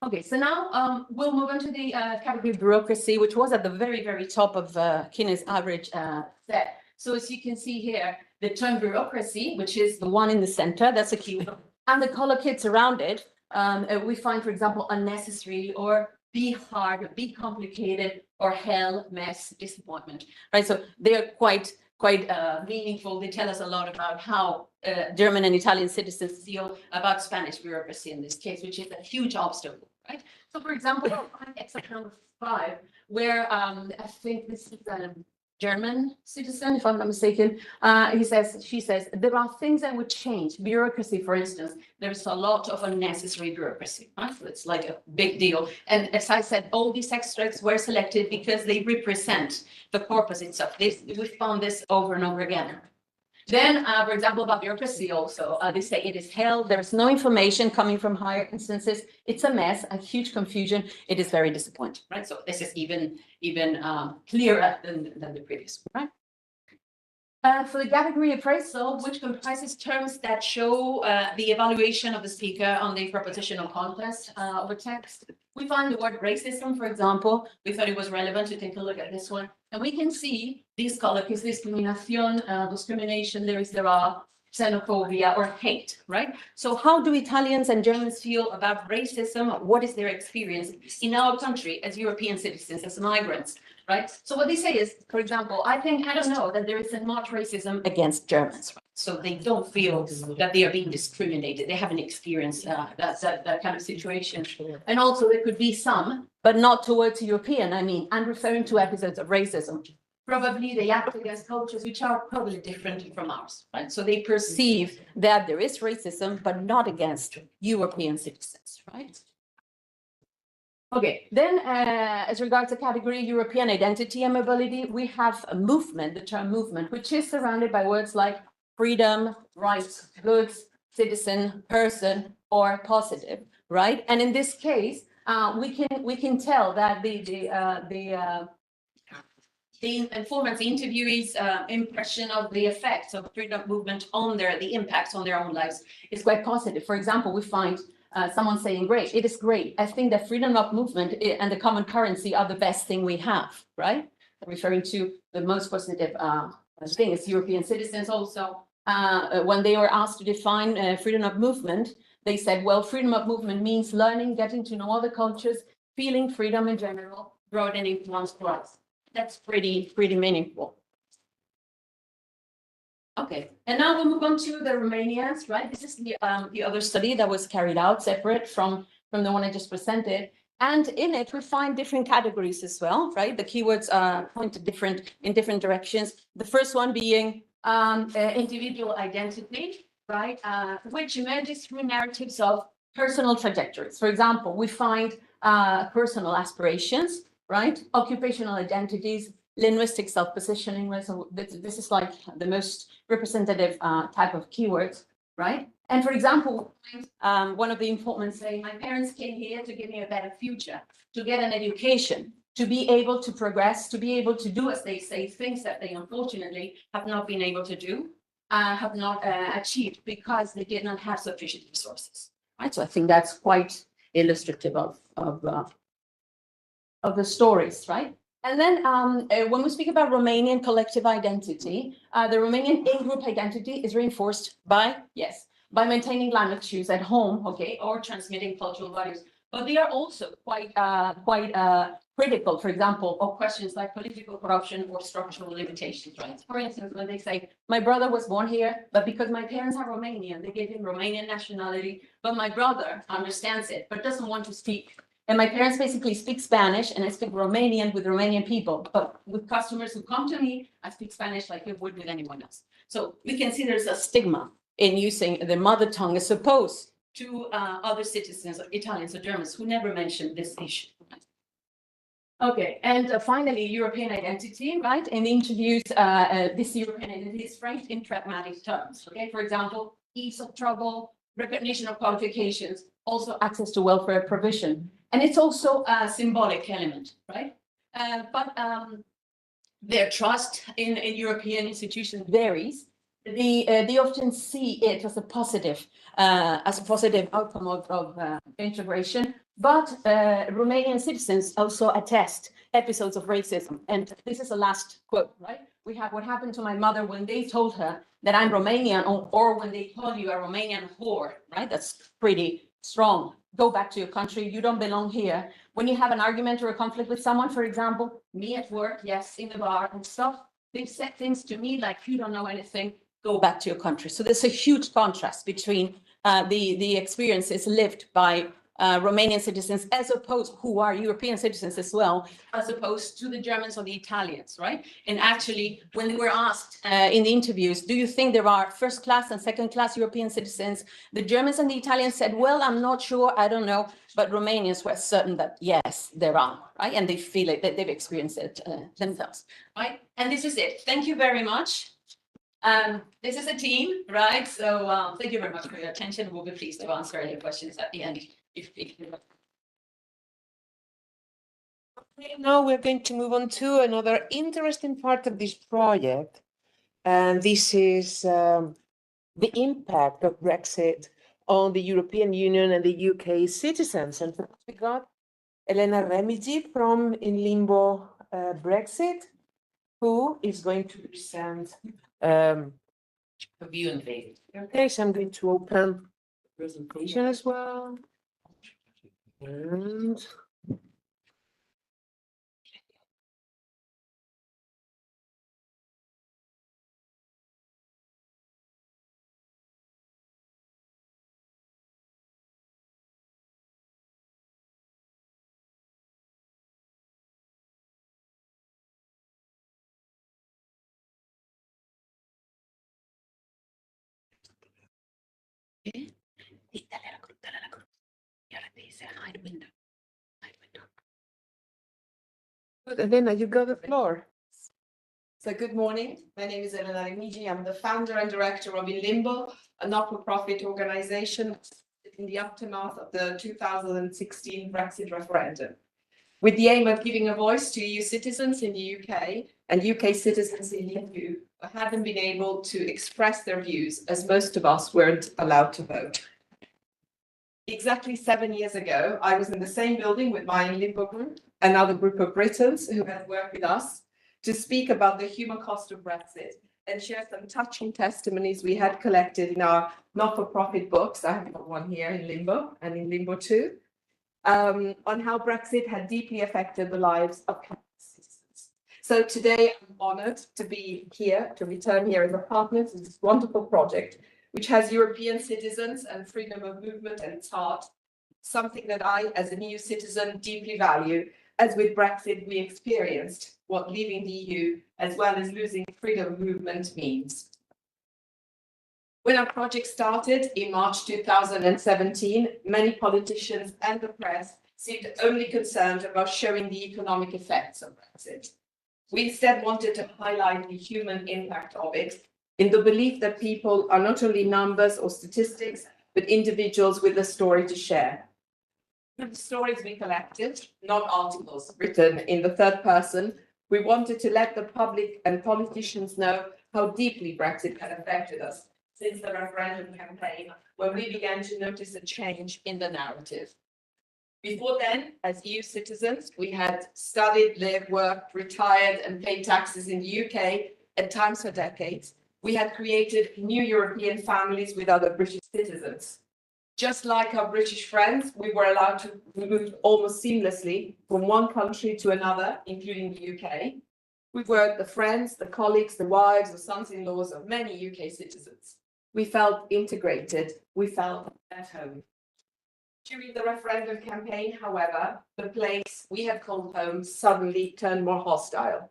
Okay, so now we'll move on to the category bureaucracy, which was at the very, very top of Kinney's average set. So as you can see here, the term bureaucracy, which is the one in the center, that's a keyword, and the color kits around it, we find, for example, unnecessary, or be hard, be complicated, or hell, mess, disappointment, right? So they're quite meaningful. They tell us a lot about how German and Italian citizens feel about Spanish bureaucracy in this case, which is a huge obstacle, right? So, for example, example number 5, where I think this is a German citizen, if I'm not mistaken, she says, there are things that would change. Bureaucracy, for instance, there's a lot of unnecessary bureaucracy, right? So it's like a big deal. And as I said, all these extracts were selected because they represent the corpus itself. We found this over and over again. Then, for example, about bureaucracy also, they say it is hell. There's no information coming from higher instances. It's a mess, a huge confusion. It is very disappointing, right? So this is even clearer than the previous one, right? For the category appraisal, which comprises terms that show the evaluation of the speaker on the propositional context of a text, we find the word racism, for example. We thought it was relevant to take a look at this one. And we can see these colloquies, discrimination, discrimination, there are xenophobia or hate, right? So how do Italians and Germans feel about racism? What is their experience in our country as European citizens, as migrants, right? So what they say is, for example, I don't know that there is not racism against Germans, right? So they don't feel that they are being discriminated. They haven't experienced that kind of situation. And also there could be some, but not towards European. I mean, I'm referring to episodes of racism. Probably they act against cultures which are probably different from ours, right? So they perceive that there is racism, but not against European citizens, right? Okay, then as regards to category European identity and mobility, we have a movement, the term movement, which is surrounded by words like freedom, rights, goods, citizen, person, or positive, right? And in this case, we can tell that the informant's interviewees' impression of the effects of freedom movement on the impacts on their own lives is quite positive. For example, we find someone saying, great, it is great. I think that freedom of movement and the common currency are the best thing we have, right? Referring to the most positive thing is European citizens also. When they were asked to define freedom of movement, they said, well, freedom of movement means learning, getting to know other cultures, feeling freedom in general, broadening one's horizon. That's pretty meaningful. Okay, and now we'll move on to the Romanians, right? This is the other study that was carried out separate from the one I just presented. And in it, we find different categories as well, right? The keywords point in different directions. The first one being individual identity, right? Which emerges through narratives of personal trajectories. For example, we find personal aspirations, right? Occupational identities, linguistic self-positioning. Right? So this is like the most representative type of keywords, right? And for example, one of the informants saying, my parents came here to give me a better future, to get an education, to be able to progress, to be able to do, as they say, things that they unfortunately have not been able to do, have not achieved because they did not have sufficient resources, right? So I think that's quite illustrative of the stories, right? And then when we speak about Romanian collective identity, the Romanian in-group identity is reinforced by maintaining language use at home, okay, or transmitting cultural values. But they are also quite critical, for example, of questions like political corruption or structural limitations, right? For instance, when they say, my brother was born here, but because my parents are Romanian, they gave him Romanian nationality, but my brother understands it, but doesn't want to speak. And my parents basically speak Spanish and I speak Romanian with Romanian people, but with customers who come to me, I speak Spanish like you would with anyone else. So we can see there's a stigma in using the mother tongue as opposed to other citizens, Italians or Germans, who never mentioned this issue. Okay, and finally, European identity, right? And introduce this European identity is framed in pragmatic terms. Okay, for example, ease of travel, recognition of qualifications, also access to welfare provision, and it's also a symbolic element, right? But their trust in European institutions varies. They often see it as a positive outcome of integration. But Romanian citizens also attest episodes of racism. And this is the last quote, right? We have what happened to my mother when they told her that I'm Romanian, or when they call you a Romanian whore, right? That's pretty strong. Go back to your country. You don't belong here. When you have an argument or a conflict with someone, for example, me at work, yes, in the bar and stuff, they've said things to me like, you don't know anything, go back to your country. So there's a huge contrast between the experiences lived by Romanian citizens, as opposed, who are European citizens as well, as opposed to the Germans or the Italians, right? And actually, when they were asked in the interviews, do you think there are first class and second class European citizens? The Germans and the Italians said, well, I'm not sure, I don't know, but Romanians were certain that yes, there are, right? And they feel it, that they've experienced it themselves, right? And this is it. Thank you very much. This is a team, right? So thank you very much for your attention. We'll be pleased to answer any questions at the end. Now we're going to move on to another interesting part of this project. And this is the impact of Brexit on the European Union and the UK citizens. And we got Elena Remigi from In Limbo Brexit, who is going to present a view and faith. Okay, so I'm going to open the presentation as well. And Elena, you got the floor. So good morning. My name is Elena Remigi. I'm the founder and director of In Limbo, a not-for-profit organization in the aftermath of the 2016 Brexit referendum, with the aim of giving a voice to EU citizens in the UK and UK citizens in the EU who haven't been able to express their views, as most of us weren't allowed to vote. Exactly 7 years ago, I was in the same building with my In Limbo group, another group of Britons who had worked with us, to speak about the human cost of Brexit and share some touching testimonies we had collected in our not-for-profit books. I have got one here, In Limbo and In Limbo 2, on how Brexit had deeply affected the lives of citizens. So today I'm honored to be here, to return here as a partner to this wonderful project, which has European citizens and freedom of movement at its heart, something that I, as an EU citizen, deeply value, as with Brexit we experienced what leaving the EU, as well as losing freedom of movement, means. When our project started in March 2017, many politicians and the press seemed only concerned about showing the economic effects of Brexit. We instead wanted to highlight the human impact of it, in the belief that people are not only numbers or statistics, but individuals with a story to share. The stories we collected, not articles written in the third person, we wanted to let the public and politicians know how deeply Brexit had affected us since the referendum campaign, when we began to notice a change in the narrative. Before then, as EU citizens, we had studied, lived, worked, retired, and paid taxes in the UK, at times for decades. We had created new European families with other British citizens. Just like our British friends, we were allowed to move almost seamlessly from one country to another, including the UK. We were the friends, the colleagues, the wives, the sons-in-laws of many UK citizens. We felt integrated. We felt at home. During the referendum campaign, however, the place we had called home suddenly turned more hostile.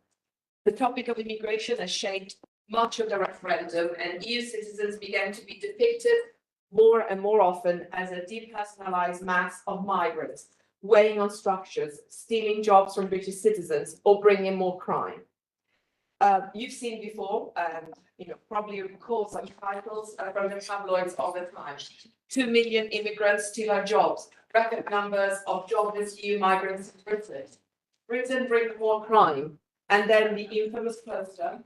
The topic of immigration has shaped much of the referendum, and EU citizens began to be depicted more and more often as a depersonalized mass of migrants, weighing on structures, stealing jobs from British citizens, or bringing more crime. You've seen before, probably recall some titles from the tabloids all the time. 2 million immigrants steal our jobs. Record numbers of jobless EU migrants in Britain. Britain brings more crime. And then the infamous poster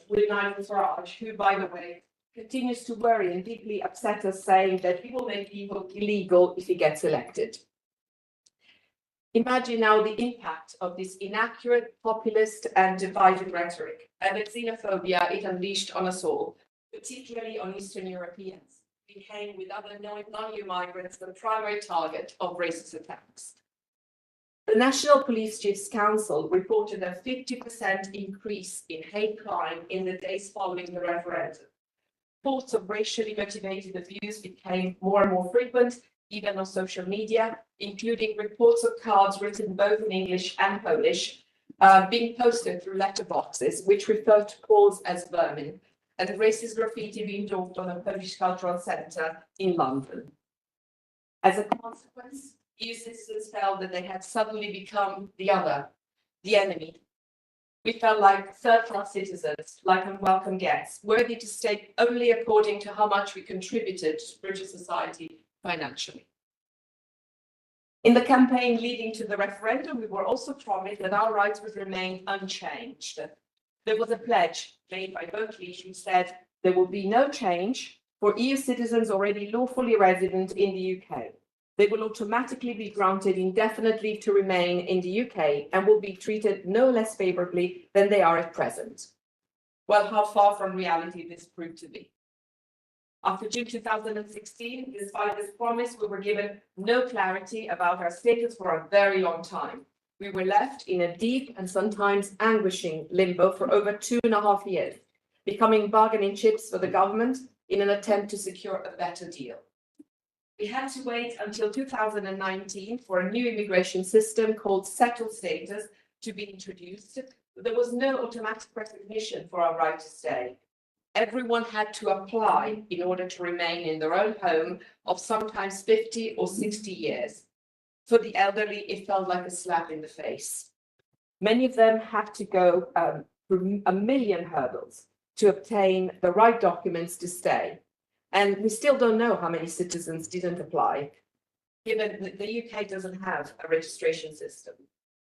with Nigel Farage, who, by the way, continues to worry and deeply upset us, saying that he will make people illegal if he gets elected. Imagine now the impact of this inaccurate, populist, and divided rhetoric and the xenophobia it unleashed on us all, particularly on Eastern Europeans, became, with other non-EU migrants, the primary target of racist attacks. The National Police Chiefs Council reported a 50% increase in hate crime in the days following the referendum. Reports of racially motivated abuse became more and more frequent, even on social media, including reports of cards written both in English and Polish, being posted through letterboxes, which refer to Poles as vermin, and racist graffiti being daubed on a Polish cultural centre in London. As a consequence, EU citizens felt that they had suddenly become the other, the enemy. We felt like third-class citizens, like unwelcome guests, worthy to stay only according to how much we contributed to British society financially. In the campaign leading to the referendum, we were also promised that our rights would remain unchanged. There was a pledge made by both leaders who said there will be no change for EU citizens already lawfully resident in the UK. They will automatically be granted indefinite leave to remain in the UK and will be treated no less favourably than they are at present. Well, how far from reality this proved to be. After June 2016, despite this promise, we were given no clarity about our status for a very long time. We were left in a deep and sometimes anguishing limbo for over 2.5 years, becoming bargaining chips for the government in an attempt to secure a better deal. We had to wait until 2019 for a new immigration system called settled status to be introduced. There was no automatic recognition for our right to stay. Everyone had to apply in order to remain in their own home of sometimes 50 or 60 years. For the elderly, it felt like a slap in the face. Many of them had to go through a million hurdles to obtain the right documents to stay. And we still don't know how many citizens didn't apply, given that the UK doesn't have a registration system.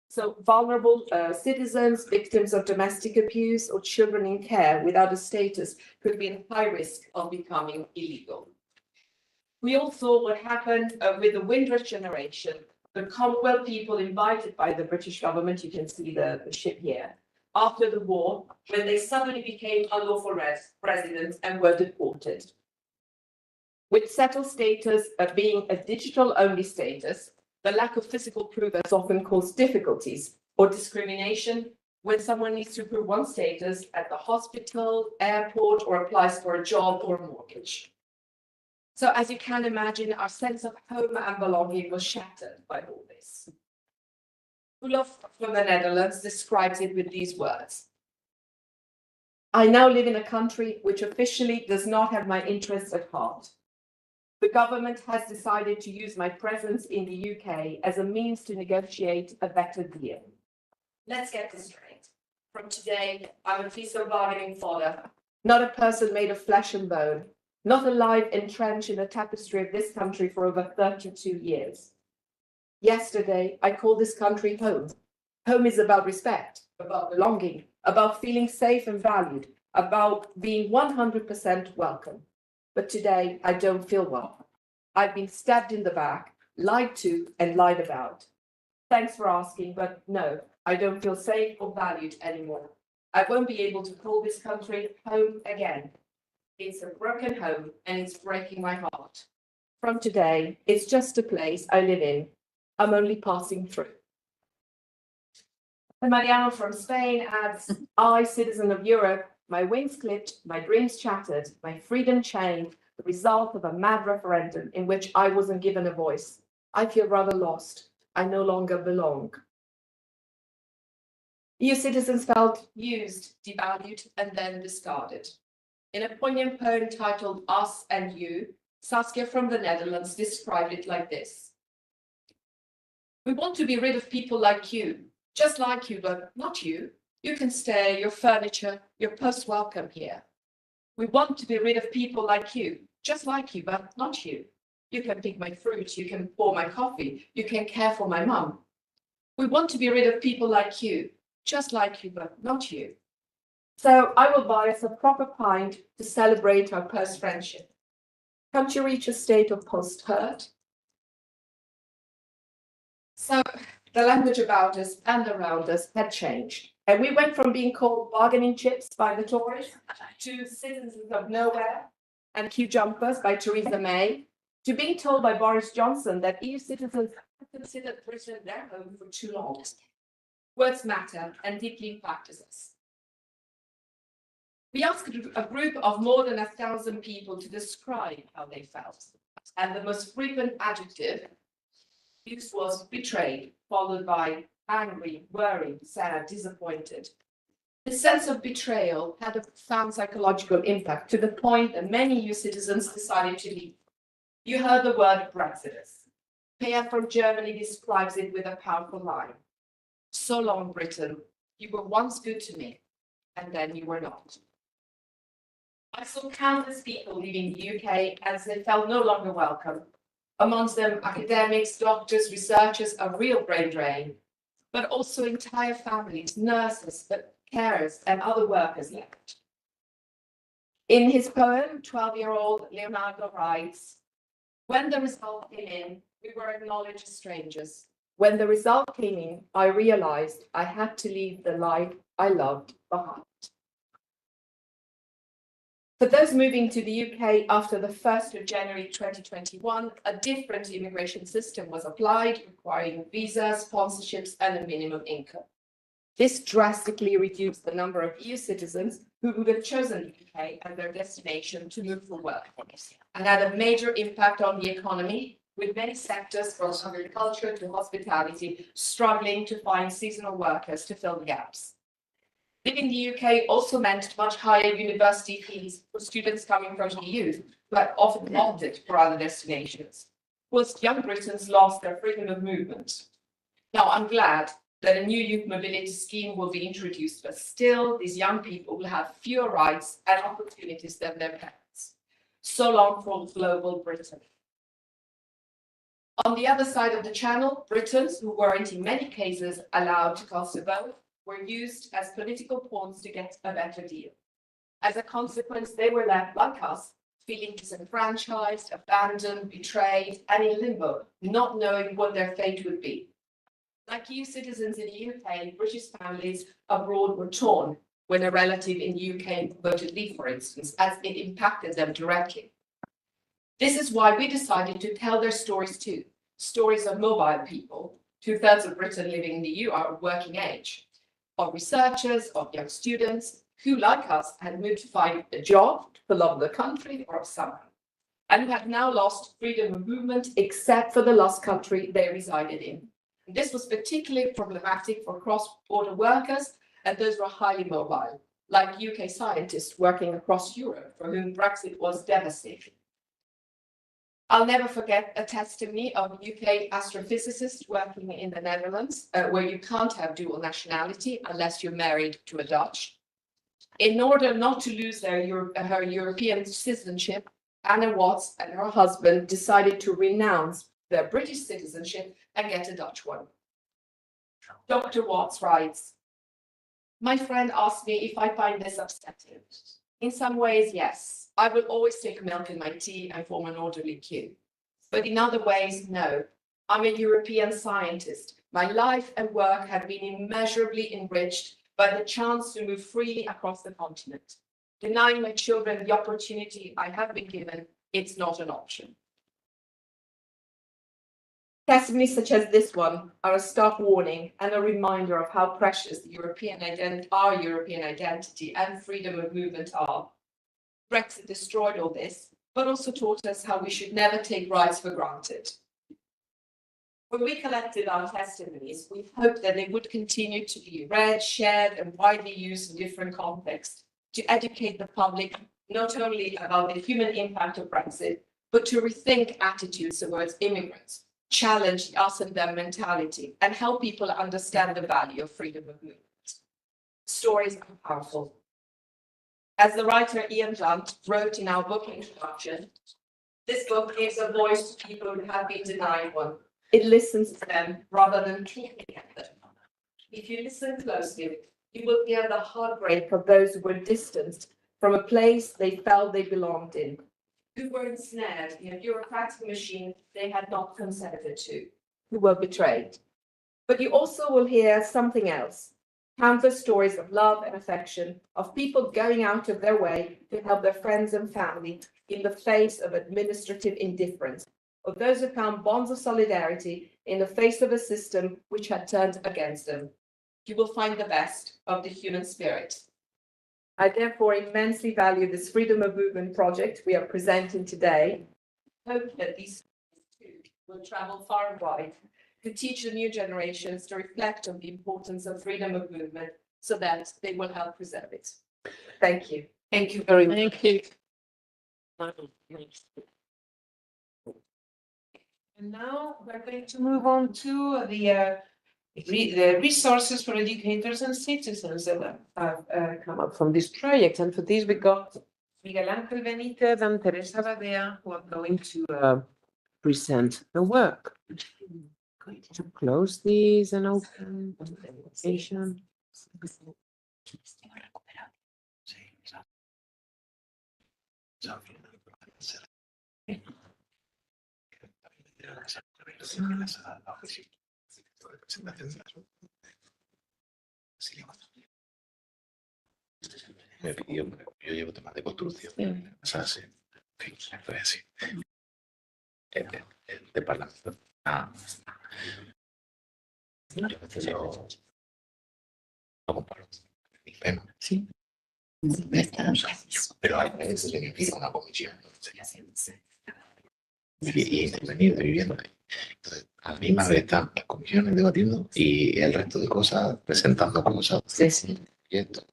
So vulnerable citizens, victims of domestic abuse, or children in care without a status could be at high risk of becoming illegal. We all saw what happened with the Windrush generation, the Commonwealth people invited by the British government, you can see the ship here, after the war, when they suddenly became unlawful residents and were deported. With settled status being a digital-only status, the lack of physical proof has often caused difficulties or discrimination when someone needs to prove one status at the hospital, airport, or applies for a job or a mortgage. So as you can imagine, our sense of home and belonging was shattered by all this. Ulof from the Netherlands describes it with these words. I now live in a country which officially does not have my interests at heart. The government has decided to use my presence in the UK as a means to negotiate a better deal. Let's get this straight. From today, I'm a piece of bargaining fodder, not a person made of flesh and bone, not alive entrenched in the tapestry of this country for over 32 years. Yesterday, I called this country home. Home is about respect, about belonging, about feeling safe and valued, about being 100% welcome. But today, I don't feel well. I've been stabbed in the back, lied to, and lied about. Thanks for asking, but no, I don't feel safe or valued anymore. I won't be able to call this country home again. It's a broken home, and it's breaking my heart. From today, it's just a place I live in. I'm only passing through. And Mariano from Spain adds, I, citizen of Europe, my wings clipped, my dreams shattered, my freedom chained, the result of a mad referendum in which I wasn't given a voice. I feel rather lost. I no longer belong. EU citizens felt used, devalued, and then discarded. In a poignant poem titled Us and You, Saskia from the Netherlands described it like this. We want to be rid of people like you, just like you, but not you. You can stay, your furniture, you're most welcome here. We want to be rid of people like you, just like you, but not you. You can pick my fruit, you can pour my coffee, you can care for my mum. We want to be rid of people like you, just like you, but not you. So I will buy us a proper pint to celebrate our post-friendship. Can't you reach a state of post-hurt? So the language about us and around us had changed. And we went from being called bargaining chips by the Tories to citizens of nowhere and queue jumpers by Theresa May, to being told by Boris Johnson that EU citizens have considered Britain their home for too long. Words matter and deeply impact us. We asked a group of more than 1,000 people to describe how they felt. And the most frequent adjective used was betrayed, followed by angry, worried, sad, disappointed. The sense of betrayal had a profound psychological impact to the point that many EU citizens decided to leave. You heard the word Brexiters. Pia from Germany describes it with a powerful line. So long, Britain, you were once good to me, and then you were not. I saw countless people leaving the UK as they felt no longer welcome. Amongst them, academics, doctors, researchers, a real brain drain, but also entire families, nurses, carers, and other workers left. In his poem, 12-year-old Leonardo writes, when the result came in, we were acknowledged as strangers. When the result came in, I realized I had to leave the life I loved behind. For those moving to the UK after the 1st of January 2021, a different immigration system was applied, requiring visas, sponsorships, and a minimum income. This drastically reduced the number of EU citizens who would have chosen the UK as their destination to move for work, and had a major impact on the economy, with many sectors from agriculture to hospitality struggling to find seasonal workers to fill the gaps. Living in the UK also meant much higher university fees for students coming from the EU, who had often opted for other destinations, whilst young Britons lost their freedom of movement. Now, I'm glad that a new youth mobility scheme will be introduced, but still, these young people will have fewer rights and opportunities than their parents. So long for global Britain. On the other side of the channel, Britons, who weren't in many cases allowed to cast a vote, were used as political pawns to get a better deal. As a consequence, they were left, like us, feeling disenfranchised, abandoned, betrayed, and in limbo, not knowing what their fate would be. Like EU citizens in the UK, British families abroad were torn when a relative in the UK voted leave, for instance, as it impacted them directly. This is why we decided to tell their stories too, stories of mobile people. 2/3 of Britain living in the EU are of working age, of researchers, of young students who, like us, had moved to find a job, for love of the country or of someone, and who had now lost freedom of movement except for the last country they resided in. And this was particularly problematic for cross-border workers and those who are highly mobile, like UK scientists working across Europe, for whom Brexit was devastating. I'll never forget a testimony of a UK astrophysicist working in the Netherlands, where you can't have dual nationality unless you're married to a Dutch. In order not to lose her European citizenship, Anna Watts and her husband decided to renounce their British citizenship and get a Dutch one. Dr. Watts writes, my friend asked me if I find this upsetting. In some ways, yes. I will always take milk in my tea and form an orderly queue. But in other ways, no. I'm a European scientist. My life and work have been immeasurably enriched by the chance to move freely across the continent. Denying my children the opportunity I have been given, it's not an option. Testimonies such as this one are a stark warning and a reminder of how precious our European identity and freedom of movement are. Brexit destroyed all this, but also taught us how we should never take rights for granted. When we collected our testimonies, we hoped that they would continue to be read, shared, and widely used in different contexts to educate the public not only about the human impact of Brexit, but to rethink attitudes towards immigrants, challenge the us and them mentality, and help people understand the value of freedom of movement. Stories are powerful. As the writer Ian Blunt wrote in our book introduction, this book gives a voice to people who have been denied one. It listens to them rather than talking at them. If you listen closely, you will hear the heartbreak of those who were distanced from a place they felt they belonged in, who were ensnared in a bureaucratic machine they had not consented to, who were betrayed. But you also will hear something else, countless stories of love and affection, of people going out of their way to help their friends and family in the face of administrative indifference, of those who found bonds of solidarity in the face of a system which had turned against them. You will find the best of the human spirit. I therefore immensely value this freedom of movement project we are presenting today. I hope that these stories too will travel far and wide to teach the new generations to reflect on the importance of freedom of movement so that they will help preserve it. Thank you. Thank you very much. Thank you. And now we're going to move on to the resources for educators and citizens that have come up from this project. And for this, we got Miguel Ángel Benítez and Teresa Badea, who are going to present the work. I'm going to close these and open the presentation. Yo llevo temas de construcción, o sea, sí, en fin, fue así. De parlamento. Yo a veces lo comparo. Mi tema. Sí. Pero a veces significa una comisión. Y intervenir de vivienda. Entonces, a la misma vez están las comisiones debatiendo y el resto de cosas presentando cosas. Sí, sí. Y esto.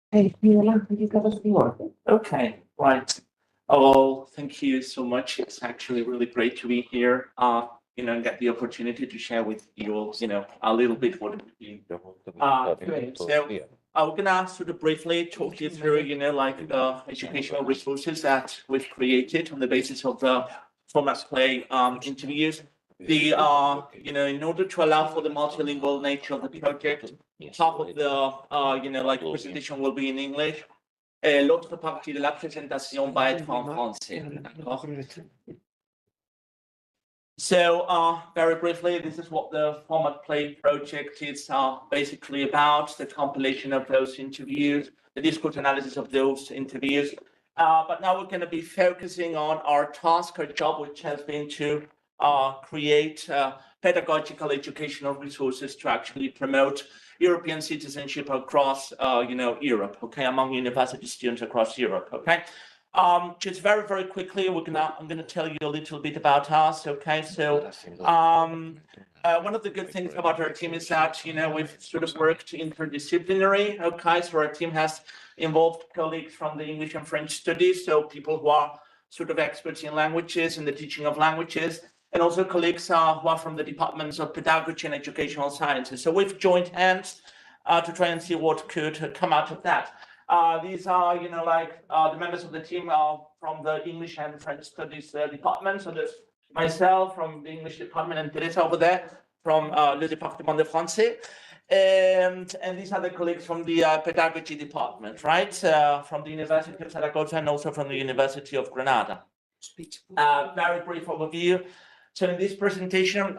Hey, Miguel Ángel, you got us the order. Okay, right. Oh, thank you so much. It's actually really great to be here. And get the opportunity to share with you all, a little bit what we've been doing. So we're gonna sort of briefly talk you through, educational resources that we've created on the basis of the FOM Play interviews. In order to allow for the multilingual nature of the project, half of the presentation will be in English. L'autre partie de la présentation va être en français. So, very briefly, this is what the FOM Play project is basically about, the compilation of those interviews, the discourse analysis of those interviews. But now we're going to be focusing on our task, our job, which has been to create pedagogical educational resources to actually promote European citizenship across, Europe, okay, among university students across Europe, okay. Just very, very quickly, I'm gonna tell you a little bit about us, okay? So, one of the good things about our team is that, we've sort of worked interdisciplinary, okay? So our team has involved colleagues from the English and French studies, so people who are sort of experts in languages and the teaching of languages, and also colleagues who are from the departments of pedagogy and educational sciences. So we've joined hands to try and see what could come out of that. These are, the members of the team are from the English and French Studies department. So there's myself from the English department and Teresa over there from le département de français. And these are the colleagues from the pedagogy department, right? From the University of Zaragoza and also from the University of Granada. Very brief overview. So in this presentation,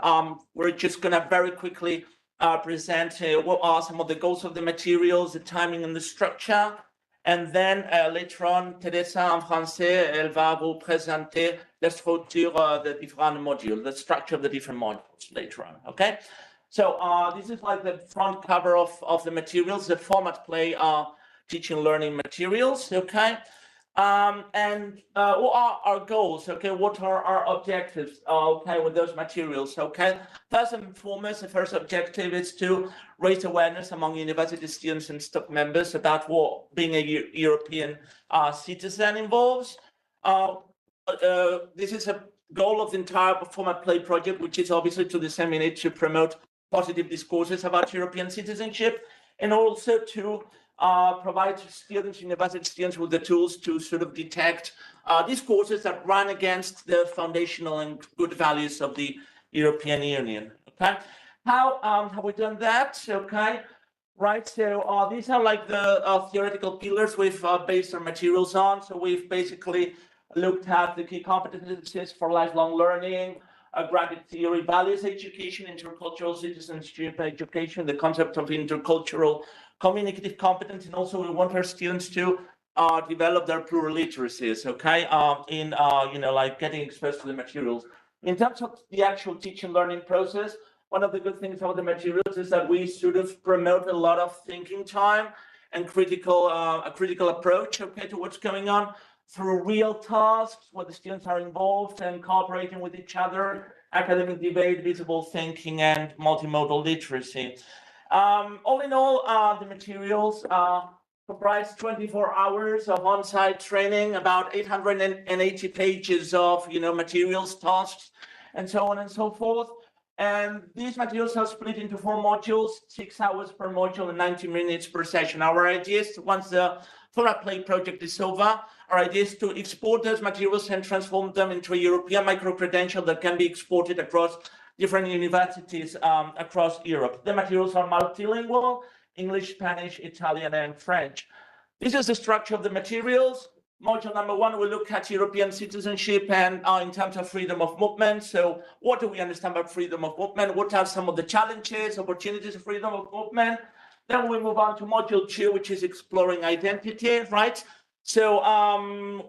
we're just gonna very quickly present what are some of the goals of the materials, the timing and the structure. And then later on, Teresa en français, elle va vous présenter la structure des différents modules, the structure of the different modules later on, okay? So this is like the front cover of the materials, the format play teaching learning materials, okay? And what are our goals, okay? What are our objectives, okay, with those materials, okay? First and foremost, the first objective is to raise awareness among university students and staff members about what being a European citizen involves. This is a goal of the entire format play project, which is obviously to disseminate, to promote positive discourses about European citizenship, and also to provide students, university students, with the tools to sort of detect discourses that run against the foundational and good values of the European Union. Okay, how have we done that? Okay, right. So these are like the theoretical pillars we've based our materials on. So we've basically looked at the key competencies for lifelong learning, graduate theory, values education, intercultural citizenship education, the concept of intercultural communicative competence, and also we want our students to develop their plural literacies, okay, in like getting exposed to the materials. In terms of the actual teaching learning process, one of the good things about the materials is that we sort of promote a lot of thinking time and a critical approach, okay, to what's going on through real tasks where the students are involved and cooperating with each other, academic debate, visible thinking, and multimodal literacy. All in all, the materials comprise 24 hours of on-site training, about 880 pages of materials, tasks, and so on and so forth. And these materials are split into 4 modules, 6 hours per module and 90 minutes per session. Our idea is, once the format play project is over, our idea is to export those materials and transform them into a European micro-credential that can be exported across different universities across Europe. The materials are multilingual: English, Spanish, Italian, and French. This is the structure of the materials. Module number 1, we look at European citizenship and in terms of freedom of movement. So what do we understand about freedom of movement? What are some of the challenges, opportunities of freedom of movement? Then we move on to module 2, which is exploring identity, right? So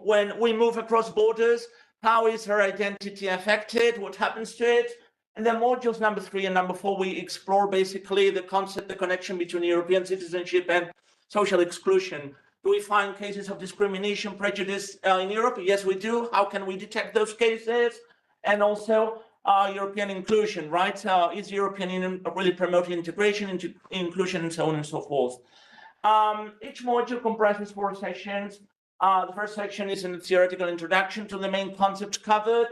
when we move across borders, how is her identity affected? What happens to it? And then modules number 3 and number 4, we explore basically the concept, the connection between European citizenship and social exclusion. Do we find cases of discrimination, prejudice in Europe? Yes, we do. How can we detect those cases? And also European inclusion, right? Is the European Union really promoting integration, inclusion, and so on and so forth? Each module comprises 4 sessions. The first section is a theoretical introduction to the main concepts covered.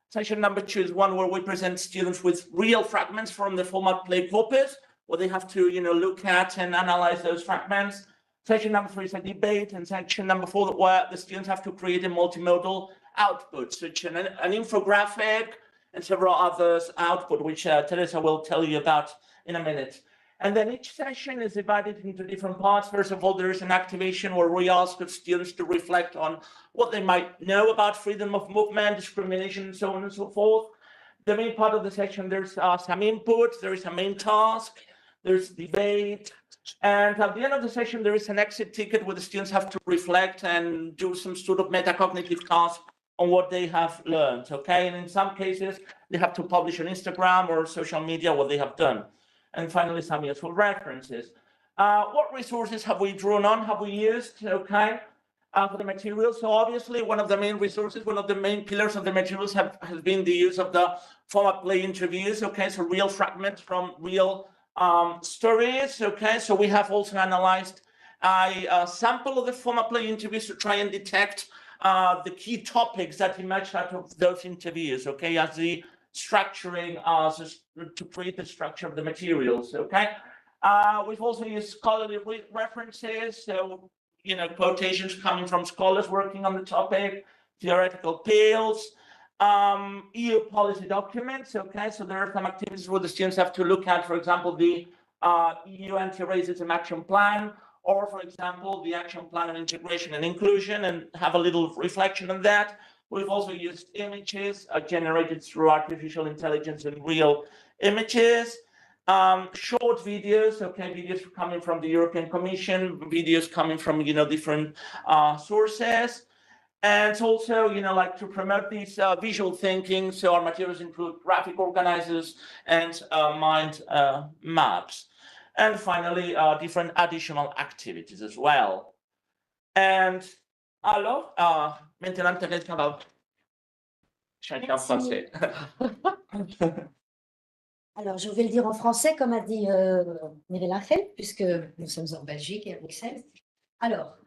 Session number 2 is one where we present students with real fragments from the format play corpus, where they have to look at and analyze those fragments. Section number 3 is a debate, and section number 4 where the students have to create a multimodal output, such an infographic and several others output, which Teresa will tell you about in a minute. And then each session is divided into different parts. First of all, there is an activation where we ask the students to reflect on what they might know about freedom of movement, discrimination, and so on and so forth. The main part of the session, there's some input, there is a main task, there's debate, and at the end of the session, there is an exit ticket where the students have to reflect and do some sort of metacognitive task on what they have learned, okay? And in some cases, they have to publish on Instagram or social media what they have done. And finally, some useful references. What resources have we drawn on, have we used, okay, for the materials? So obviously, one of the main resources, one of the main pillars of the materials has been the use of the format play interviews, okay? So real fragments from real stories, okay? So we have also analyzed a sample of the format play interviews to try and detect the key topics that emerged out of those interviews, okay, as the structuring to create the structure of the materials, okay? We've also used scholarly references, so, quotations coming from scholars working on the topic, theoretical pills, EU policy documents, okay? So there are some activities where the students have to look at, for example, the EU Anti-Racism Action Plan, or, for example, the Action Plan on Integration and Inclusion, and have a little reflection on that. We've also used images generated through artificial intelligence and real images, short videos, okay, videos coming from the European Commission, videos coming from, different sources. And also, like to promote this visual thinking, so our materials include graphic organizers and mind maps. And finally, different additional activities as well. And alors, maintenant, quelqu'un va chanter en français. Alors, je vais le dire en français, comme a dit Mireille Lachel, puisque nous sommes en Belgique et à Bruxelles. Alors,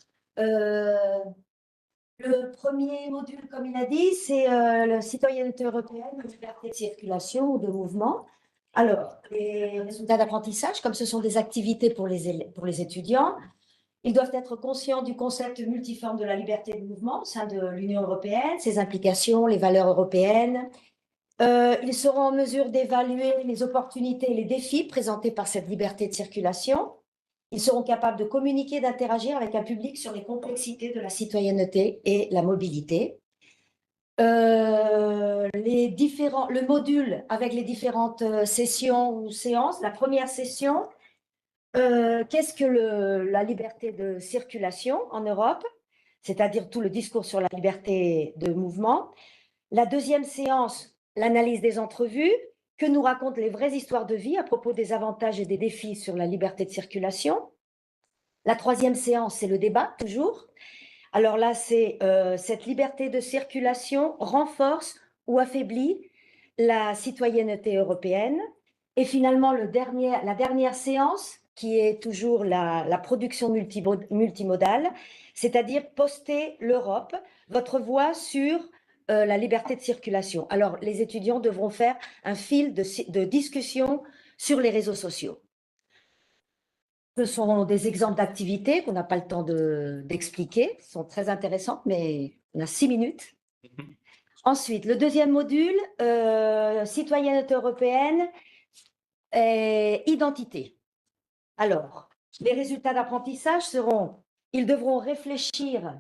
le premier module, comme il a dit, c'est la citoyenneté européenne, la liberté de circulation ou de mouvement. Alors, les résultats d'apprentissage, comme ce sont des activités pour les étudiants, ils doivent être conscients du concept multiforme de la liberté de mouvement au sein de l'Union européenne, ses implications, les valeurs européennes. Ils seront en mesure d'évaluer les opportunités et les défis présentés par cette liberté de circulation. Ils seront capables de communiquer, d'interagir avec un public sur les complexités de la citoyenneté et la mobilité. Le module avec les différentes sessions ou séances. La première session, qu'est-ce que la liberté de circulation en Europe, c'est-à-dire tout le discours sur la liberté de mouvement. La deuxième séance, l'analyse des entrevues, que nous racontent les vraies histoires de vie à propos des avantages et des défis sur la liberté de circulation. La troisième séance, c'est le débat, toujours. Alors là, c'est cette liberté de circulation renforce ou affaiblit la citoyenneté européenne. Et finalement, la dernière séance, qui est toujours la production multimodale, c'est-à-dire poster l'Europe, votre voix sur la liberté de circulation. Alors, les étudiants devront faire un fil de discussion sur les réseaux sociaux. Ce sont des exemples d'activités qu'on n'a pas le temps d'expliquer, sont très intéressantes, mais on a 6 minutes. Ensuite, le deuxième module, citoyenneté européenne et identité. Alors, les résultats d'apprentissage seront, ils devront réfléchir.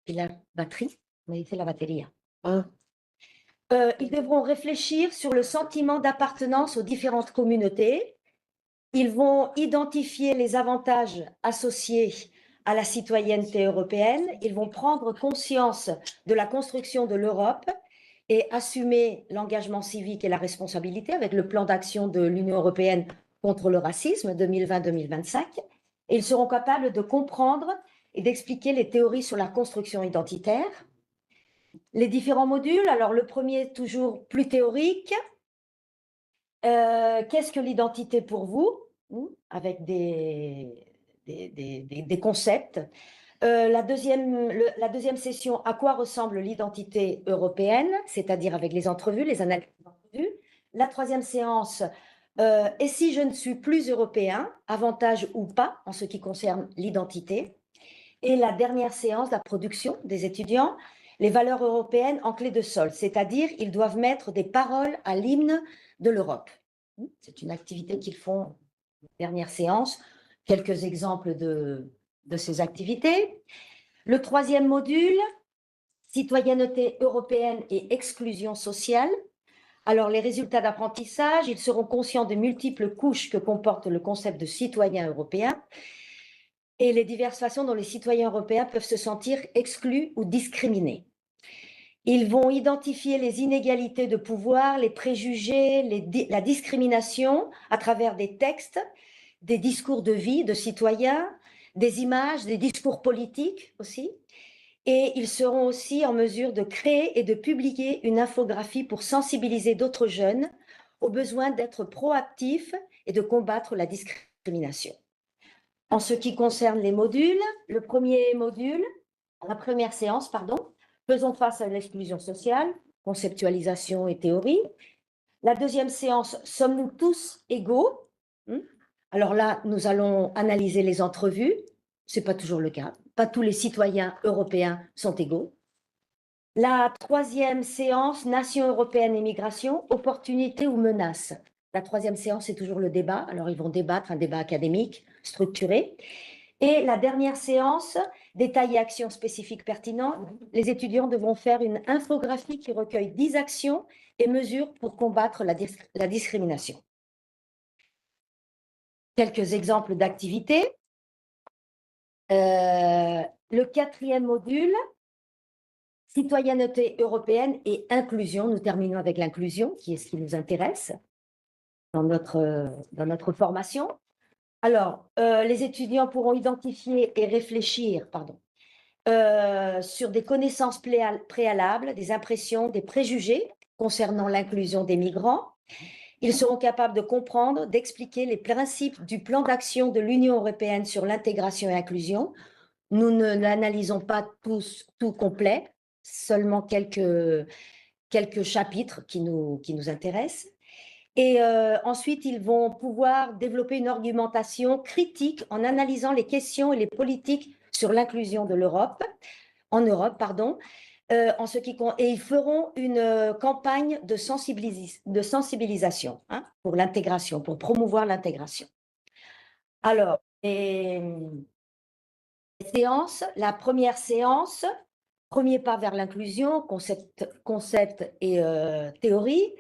Et la batterie, on a fait la batterie. Ils devront réfléchir sur le sentiment d'appartenance aux différentes communautés. Ils vont identifier les avantages associés à la citoyenneté européenne. Ils vont prendre conscience de la construction de l'Europe et assumer l'engagement civique et la responsabilité avec le plan d'action de l'Union européenne contre le racisme 2020-2025. Et ils seront capables de comprendre et d'expliquer les théories sur la construction identitaire. Les différents modules, alors le premier toujours plus théorique. Qu'est-ce que l'identité pour vous? Avec des concepts. La deuxième session, à quoi ressemble l'identité européenne, c'est-à-dire avec les entrevues, les analyses d'entrevues. La troisième séance, et si je ne suis plus européen, avantage ou pas en ce qui concerne l'identité. Et la dernière séance, la production des étudiants, les valeurs européennes en clé de sol, c'est-à-dire ils doivent mettre des paroles à l'hymne de l'Europe. C'est une activité qu'ils font dernière séance, quelques exemples de ces activités. Le troisième module, citoyenneté européenne et exclusion sociale. Alors, les résultats d'apprentissage, ils seront conscients des multiples couches que comporte le concept de citoyen européen et les diverses façons dont les citoyens européens peuvent se sentir exclus ou discriminés. Ils vont identifier les inégalités de pouvoir, les préjugés, la discrimination à travers des textes, des discours de vie de citoyens, des images, des discours politiques aussi. Et ils seront aussi en mesure de créer et de publier une infographie pour sensibiliser d'autres jeunes au besoin d'être proactifs et de combattre la discrimination. En ce qui concerne les modules, la première séance, faisons face à l'exclusion sociale, conceptualisation et théorie. La deuxième séance, sommes-nous tous égaux? Alors là, nous allons analyser les entrevues. Ce n'est pas toujours le cas. Pas tous les citoyens européens sont égaux. La troisième séance, Nation européenne et migration, opportunités ou menaces. La troisième séance, c'est toujours le débat. Alors, ils vont débattre, un débat académique, structuré. Et la dernière séance, détails et actions spécifiques pertinentes. Les étudiants devront faire une infographie qui recueille 10 actions et mesures pour combattre la discrimination. Quelques exemples d'activités. Le quatrième module, citoyenneté européenne et inclusion. Nous terminons avec l'inclusion, qui est ce qui nous intéresse dans notre formation. Alors, les étudiants pourront identifier et réfléchir, sur des connaissances préalables, des impressions, des préjugés concernant l'inclusion des migrants. Ils seront capables de comprendre, d'expliquer les principes du plan d'action de l'Union européenne sur l'intégration et l'inclusion. Nous ne l'analysons pas tout complet, seulement quelques chapitres qui nous intéressent. Et ensuite, ils vont pouvoir développer une argumentation critique en analysant les questions et les politiques sur l'inclusion de l'Europe, en Europe, pardon, et ils feront une campagne de sensibilisation pour l'intégration, pour promouvoir l'intégration. Alors, les séances, la première séance, premier pas vers l'inclusion, concept et théorie.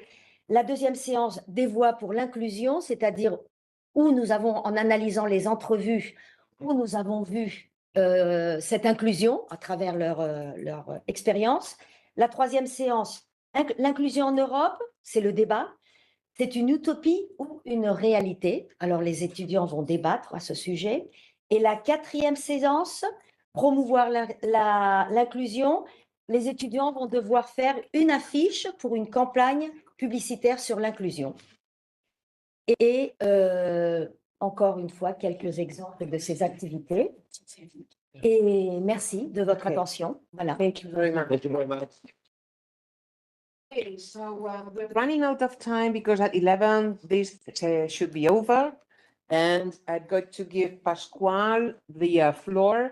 La deuxième séance, des voies pour l'inclusion, c'est-à-dire où nous avons, en analysant les entrevues, où nous avons vu cette inclusion à travers leur expérience. La troisième séance, l'inclusion en Europe, c'est le débat. C'est une utopie ou une réalité? Alors, les étudiants vont débattre à ce sujet. Et la quatrième séance, promouvoir l'inclusion, les étudiants vont devoir faire une affiche pour une campagne publicitaire sur l'inclusion. Et encore une fois, quelques exemples de ces activités. Et merci de votre attention. Voilà. Thank you very much. Thank you very much. Okay, so we're running out of time because at 11 this should be over, and I'm going to give Pascual the floor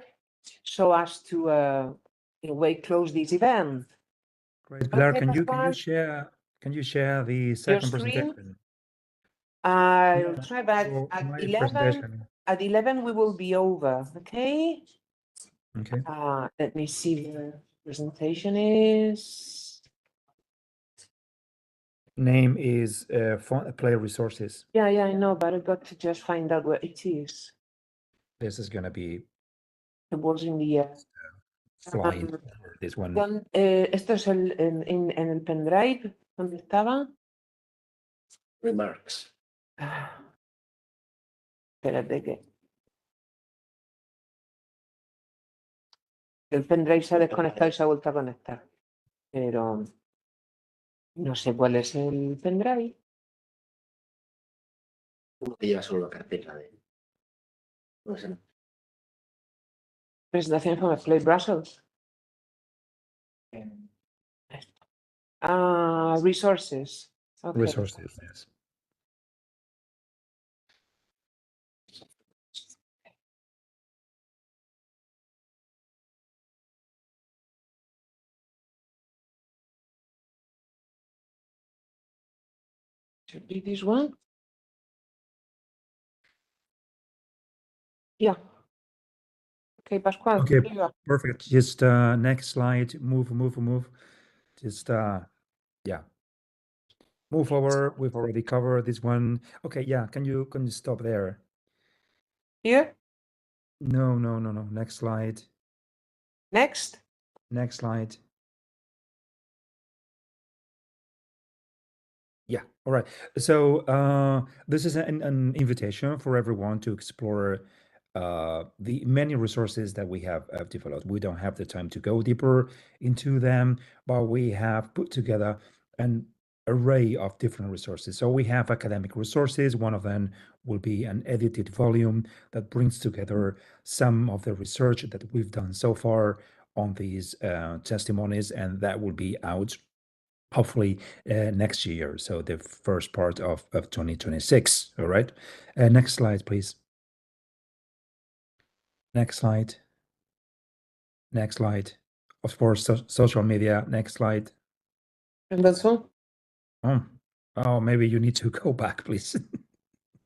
so as to in a way close this event. Great, Pilar, Okay, can you Pascual. share the second screen? presentation? I'll try, but So at my 11 presentation. at 11 we will be over. Okay. Okay. Let me see the presentation is. Name is FOM Play Resources. Yeah, I know, but I got to just find out where it is. This is gonna be It was in the flying over this one. esto es en el pendrive, ¿dónde estaba? Remarks. Espérate que el pendrive se ha desconectado y se ha vuelto a conectar, pero no sé cuál es el pendrive. Uno que lleva solo la carpeta de. No sé. Presentación FOM Play Brussels. Resources. Okay. Resources, yes. Should be this one. Yeah. Okay, Pascual. Okay, here you are. perfect. Just next slide. Move. Just yeah. Move over. We've already covered this one. Okay, yeah. Can you stop there? Here. No. Next slide. Next. Next slide. Yeah. All right. So this is an invitation for everyone to explore the many resources that we have developed. We don't have the time to go deeper into them, but we have put together an array of different resources. So we have academic resources. One of them will be an edited volume that brings together some of the research that we've done so far on these testimonies, and that will be out hopefully next year. So the first part of 2026. All right. Next slide, please. Next slide. Next slide. Of course, social media. Next slide. And that's all. Oh, maybe you need to go back, please.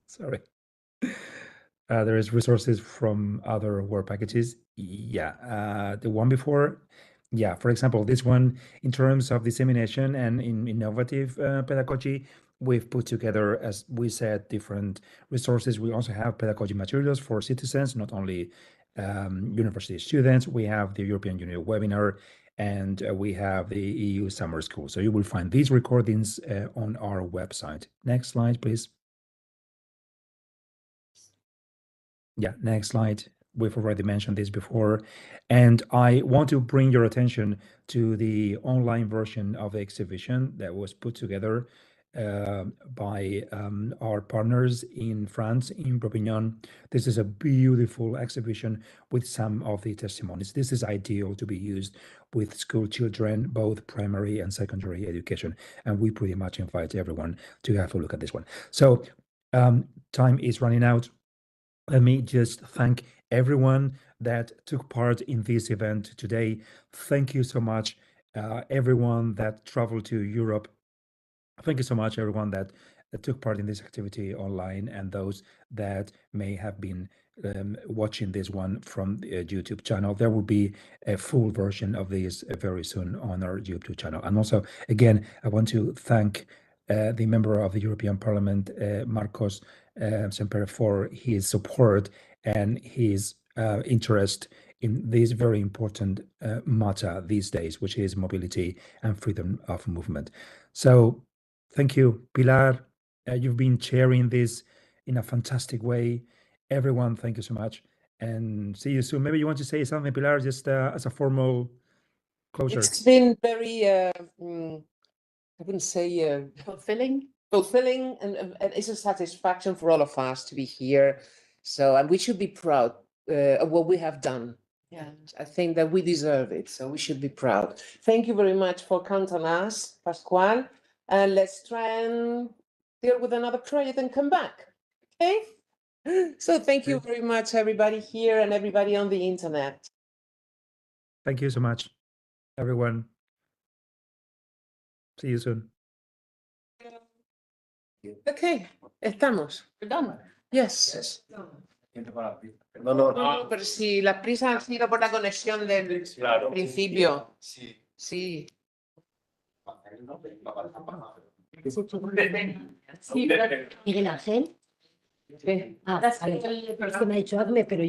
Sorry. There is resources from other work packages. Yeah, the one before. Yeah, for example, this one in terms of dissemination and in innovative pedagogy, we've put together, as we said, different resources. We also have pedagogy materials for citizens, not only university students. We have the European Union webinar, and we have the EU summer school. So you will find these recordings on our website. Next slide, please. Yeah, next slide. We've already mentioned this before. And I want to bring your attention to the online version of the exhibition that was put together by our partners in France, in Perpignan. This is a beautiful exhibition with some of the testimonies. This is ideal to be used with school children, both primary and secondary education. And we pretty much invite everyone to have a look at this one. So time is running out. Let me just thank everyone that took part in this event today. Thank you so much, everyone that traveled to Europe. Thank you so much, everyone that took part in this activity online, and those that may have been watching this one from the YouTube channel. There will be a full version of this very soon on our YouTube channel. And also, again, I want to thank the member of the European Parliament, Marcos Semper, for his support and his interest in this very important matter these days, which is mobility and freedom of movement. So thank you, Pilar. You've been chairing this in a fantastic way. Everyone, thank you so much. And see you soon. Maybe you want to say something, Pilar, just as a formal closure. It's been very, I wouldn't say fulfilling, and it's a satisfaction for all of us to be here. So, and we should be proud of what we have done. Yeah, I think that we deserve it, so we should be proud. Thank you very much for counting on us, Pascual. And let's try and deal with another project and come back. Okay? So thank you very much, everybody here and everybody on the internet. Thank you so much, everyone. See you soon. Okay, estamos. We're done. Yes. No, pero si las prisas han sido por la conexión del principio. Sí. Miguel Ángel. Sí. Ah, vale. Es que me ha dicho hazme, pero